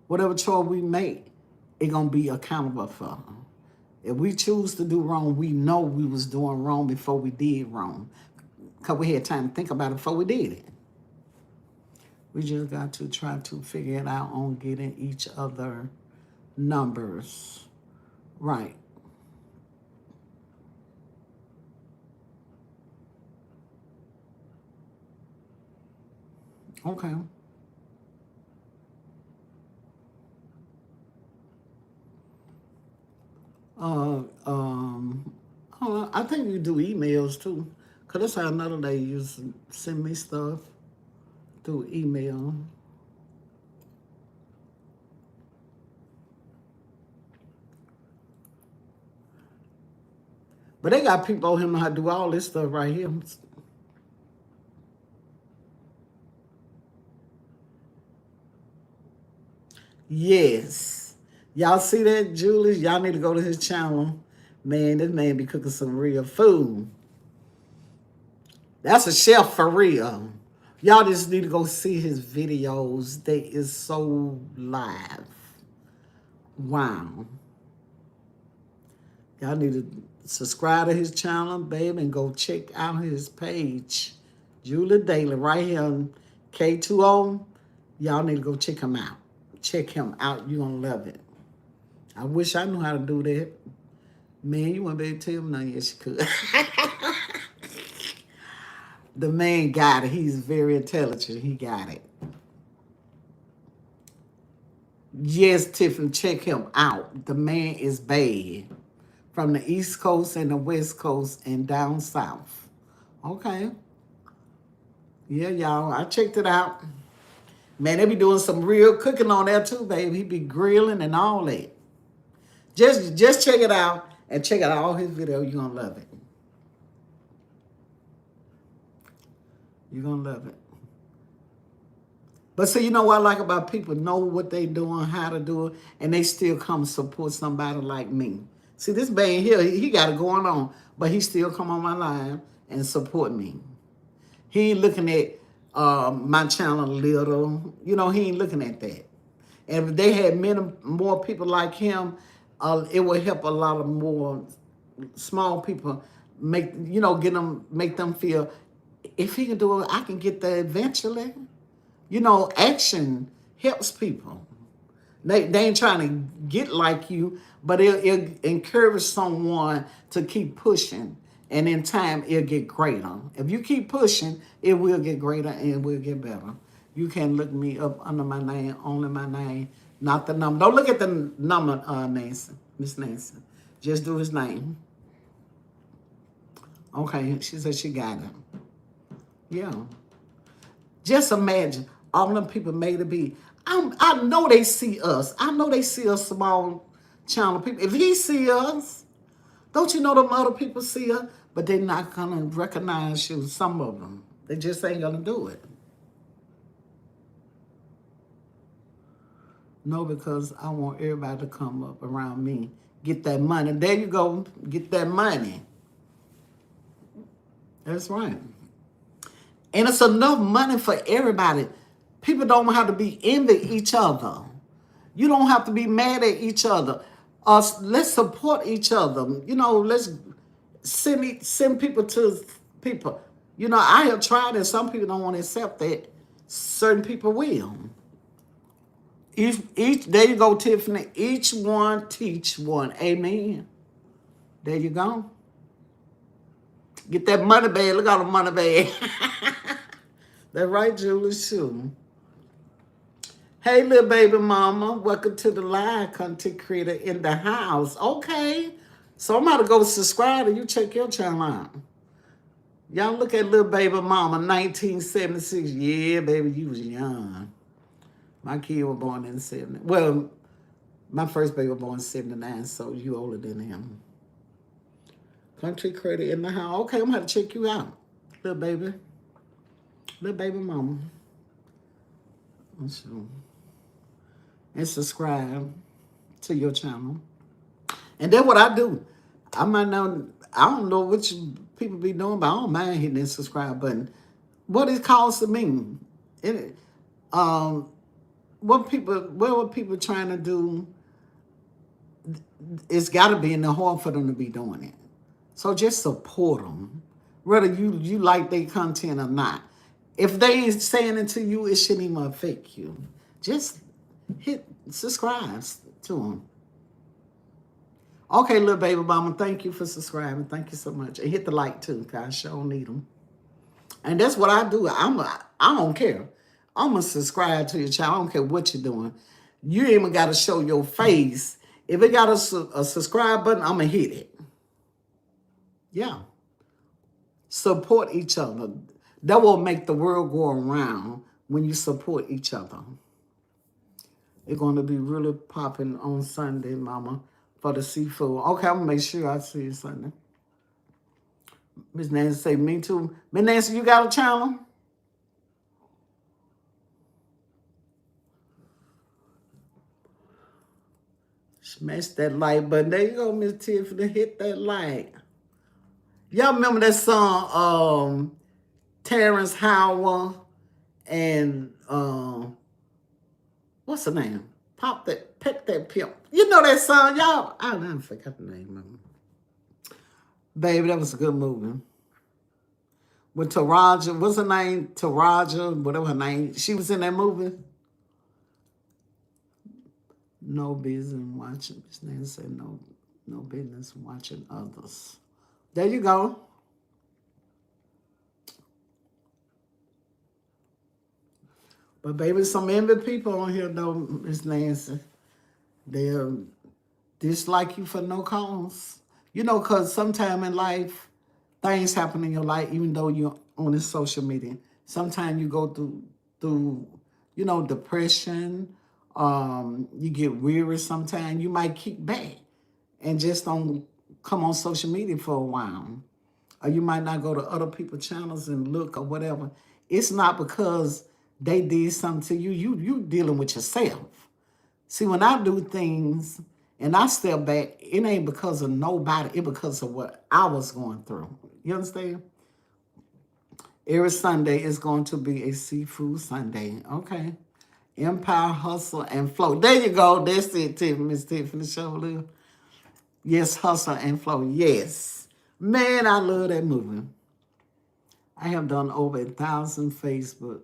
[SPEAKER 1] whatever choice we make, it's going to be accountable for. If we choose to do wrong, we know we was doing wrong before we did wrong. Because we had time to think about it before we did it. We just got to try to figure it out on getting each other numbers right. Okay. Uh, um, I think you do emails too. Cause that's how another lady used to send me stuff through email. But they got people on him know how to do all this stuff right here. Yes. Y'all see that, Julius? Y'all need to go to his channel. Man, this man be cooking some real food. That's a chef for real. Y'all just need to go see his videos. They is so live. Wow. Y'all need to subscribe to his channel, babe, and go check out his page. Julia Daly, right here on K2O. Y'all need to go check him out. Check him out. You're going to love it. I wish I knew how to do that. Man, you want to be able to tell me? No, yes, you could. The man got it. He's very intelligent. He got it. Yes, Tiffany, check him out. The man is bad. From the East Coast and the West Coast and down south. Okay. Yeah, y'all. I checked it out. Man, they be doing some real cooking on there too, baby. He be grilling and all that. Just check it out and check out all his videos. You're gonna love it. You're gonna love it. But see, you know what I like about people know what they doing, how to do it, and they still come support somebody like me. See, this man here, he got it going on, but he still come on my line and support me. He ain't looking at my channel little. You know, he ain't looking at that. And if they had many more people like him, it would help a lot of more small people make them feel if he can do it, I can get there eventually. You know, action helps people. They ain't trying to get like you, but it'll encourage someone to keep pushing. And in time, it'll get greater. If you keep pushing, it will get greater and it will get better. You can look me up under my name, only my name, not the number. Don't look at the number, Nancy, Miss Nancy. Just do his name. Okay, she said she got it. Yeah. Just imagine all them people made it be. I know they see us. I know they see us small channel people. If he see us, don't you know them other people see us? But they're not gonna recognize you. Some of them, they just ain't gonna do it. No, because I want everybody to come up around me, get that money. There you go, get that money. That's right. And it's enough money for everybody. People don't have to be envy each other. You don't have to be mad at each other. Let's support each other. You know, let's send people to people. You know, I have tried and some people don't want to accept that. Certain people will. Each there you go, Tiffany. Each one teach one. Amen. There you go. Get that money bag. Look at the money bag. That's right, Julie, too. Hey, little baby mama. Welcome to the live content creator in the house. Okay. So I'm about to go subscribe and you check your channel out. Y'all look at little baby mama, 1976. Yeah, baby, you was young. My kid was born in 70. Well, my first baby was born in 79, so you older than him. Country creator in the house. Okay, I'm going to check you out, little baby. Little baby mama. And subscribe to your channel. And then what I do, I don't know what people be doing, but I don't mind hitting that subscribe button. What it costs to me, what were people trying to do? It's got to be in the heart for them to be doing it. So just support them, whether you like their content or not. If they ain't saying it to you, it shouldn't even affect you. Just hit subscribe to them. Okay, little baby mama, thank you for subscribing. Thank you so much. And hit the like too, because I sure need them. And that's what I do. I don't care. I'm going to subscribe to your channel. I don't care what you're doing. You ain't even got to show your face. If it got a subscribe button, I'm going to hit it. Yeah. Support each other. That will make the world go around when you support each other. It's going to be really popping on Sunday, Mama, for the seafood. Okay, I'm going to make sure I see you Sunday. Miss Nancy say, me too. Miss Nancy, you got a channel? Smash that like button. There you go, Miss Tiffany. Hit that like. Y'all remember that song, Terrence Howard and what's the name? Pet that pimp. You know that song, y'all? I forgot the name of it. Baby, that was a good movie. With Taraja, what's her name? Taraja, whatever her name. She was in that movie. No business watching. His name said no business watching others. There you go. But baby, some envy people on here though, Miss Nancy. They'll dislike you for no cause. You know, because sometime in life, things happen in your life, even though you're on this social media. Sometimes you go through, depression. You get weary sometimes. You might kick back and just don't come on social media for a while. Or you might not go to other people's channels and look or whatever. It's not because they did something to you. You dealing with yourself. See, when I do things and I step back, it ain't because of nobody. It's because of what I was going through. You understand? Every Sunday is going to be a seafood Sunday. Okay. Empire, Hustle, and Flow. There you go. That's it, Tiffany. Miss Tiffany Chevalier. Yes, Hustle and Flow. Yes. Man, I love that movie. I have done over 1,000 Facebook.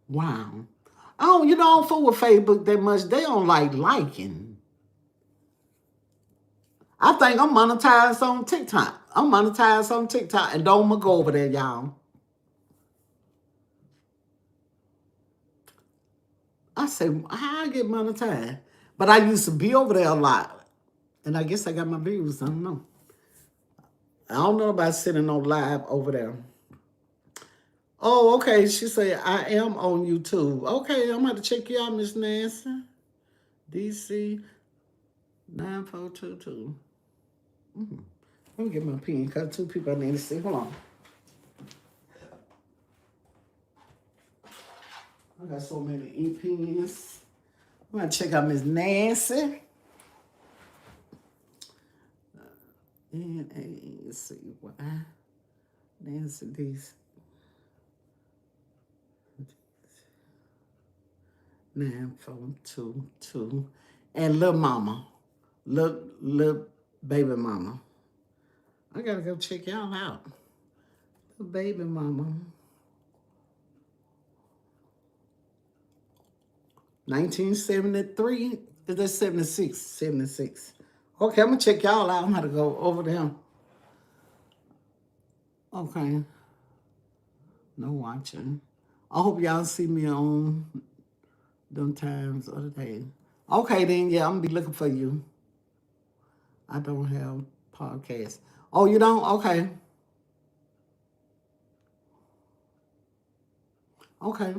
[SPEAKER 1] Wow. Oh, I don't fool with Facebook that much. They don't like liking. I think I'm monetized on TikTok. And don't go over there, y'all. I say, how I get monetized? But I used to be over there a lot. And I guess I got my views. I don't know. I don't know about sitting on live over there. Oh, okay. She said, I am on YouTube. Okay, I'm going to check you out, Miss Nancy. DC 9422. Let me get my pen because 2 people I need to see. Hold on. I got so many ink pens. I'm going to check out Miss Nancy. N-A-C-Y. Nancy DC. 9422. And Lil Mama. Lil Baby Mama. I got to go check y'all out. Lil Baby Mama. 1973. Is that 76? 76. Okay, I'm going to check y'all out. I'm going to go over there. Okay. No watching. I hope y'all see me on them times of the day. Okay, then, yeah, I'm going to be looking for you. I don't have podcasts. Oh, you don't? Okay. Okay.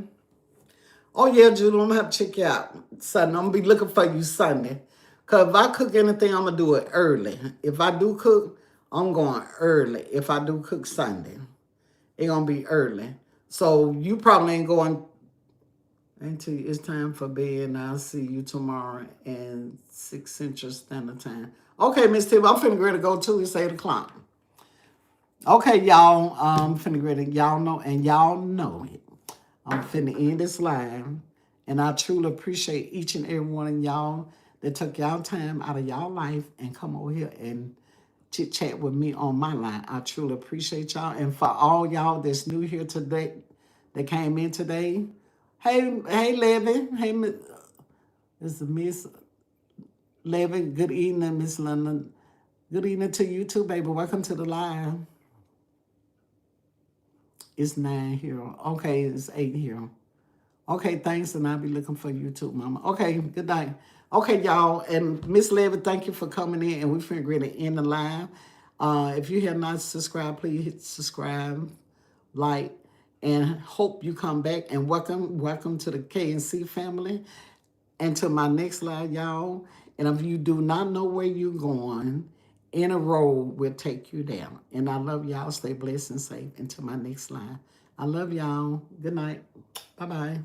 [SPEAKER 1] Oh, yeah, Julie, I'm going to have to check you out Sunday. I'm going to be looking for you Sunday. Because if I cook anything, I'm going to do it early. If I do cook, I'm going early. If I do cook Sunday, it's going to be early. So you probably ain't going until it's time for bed, and I'll see you tomorrow at 6 Central Standard Time. Okay, Miss Tiff, I'm finna ready to go too. It's 8 o'clock. Okay, y'all, I'm finna ready. Y'all know, and y'all know it. I'm finna end this live, and I truly appreciate each and every one of y'all that took y'all time out of y'all life and come over here and chit chat with me on my line. I truly appreciate y'all, and for all y'all that's new here today, that came in today. Hey, Levy. Hey, this is Miss Levy. Good evening, Miss London. Good evening to you too, baby. Welcome to the live. It's 9 here. Okay, it's 8 here. Okay, thanks, and I'll be looking for you too, Mama. Okay, good night. Okay, y'all, and Miss Levy, thank you for coming in, and we're finna ready to end the live. If you have not subscribed, please hit subscribe, like, and hope you come back. And welcome to the KNC family, and to my next live, y'all. And if you do not know where you're going, in a road will take you down. And I love y'all. Stay blessed and safe. Until my next live. I love y'all. Good night. Bye bye.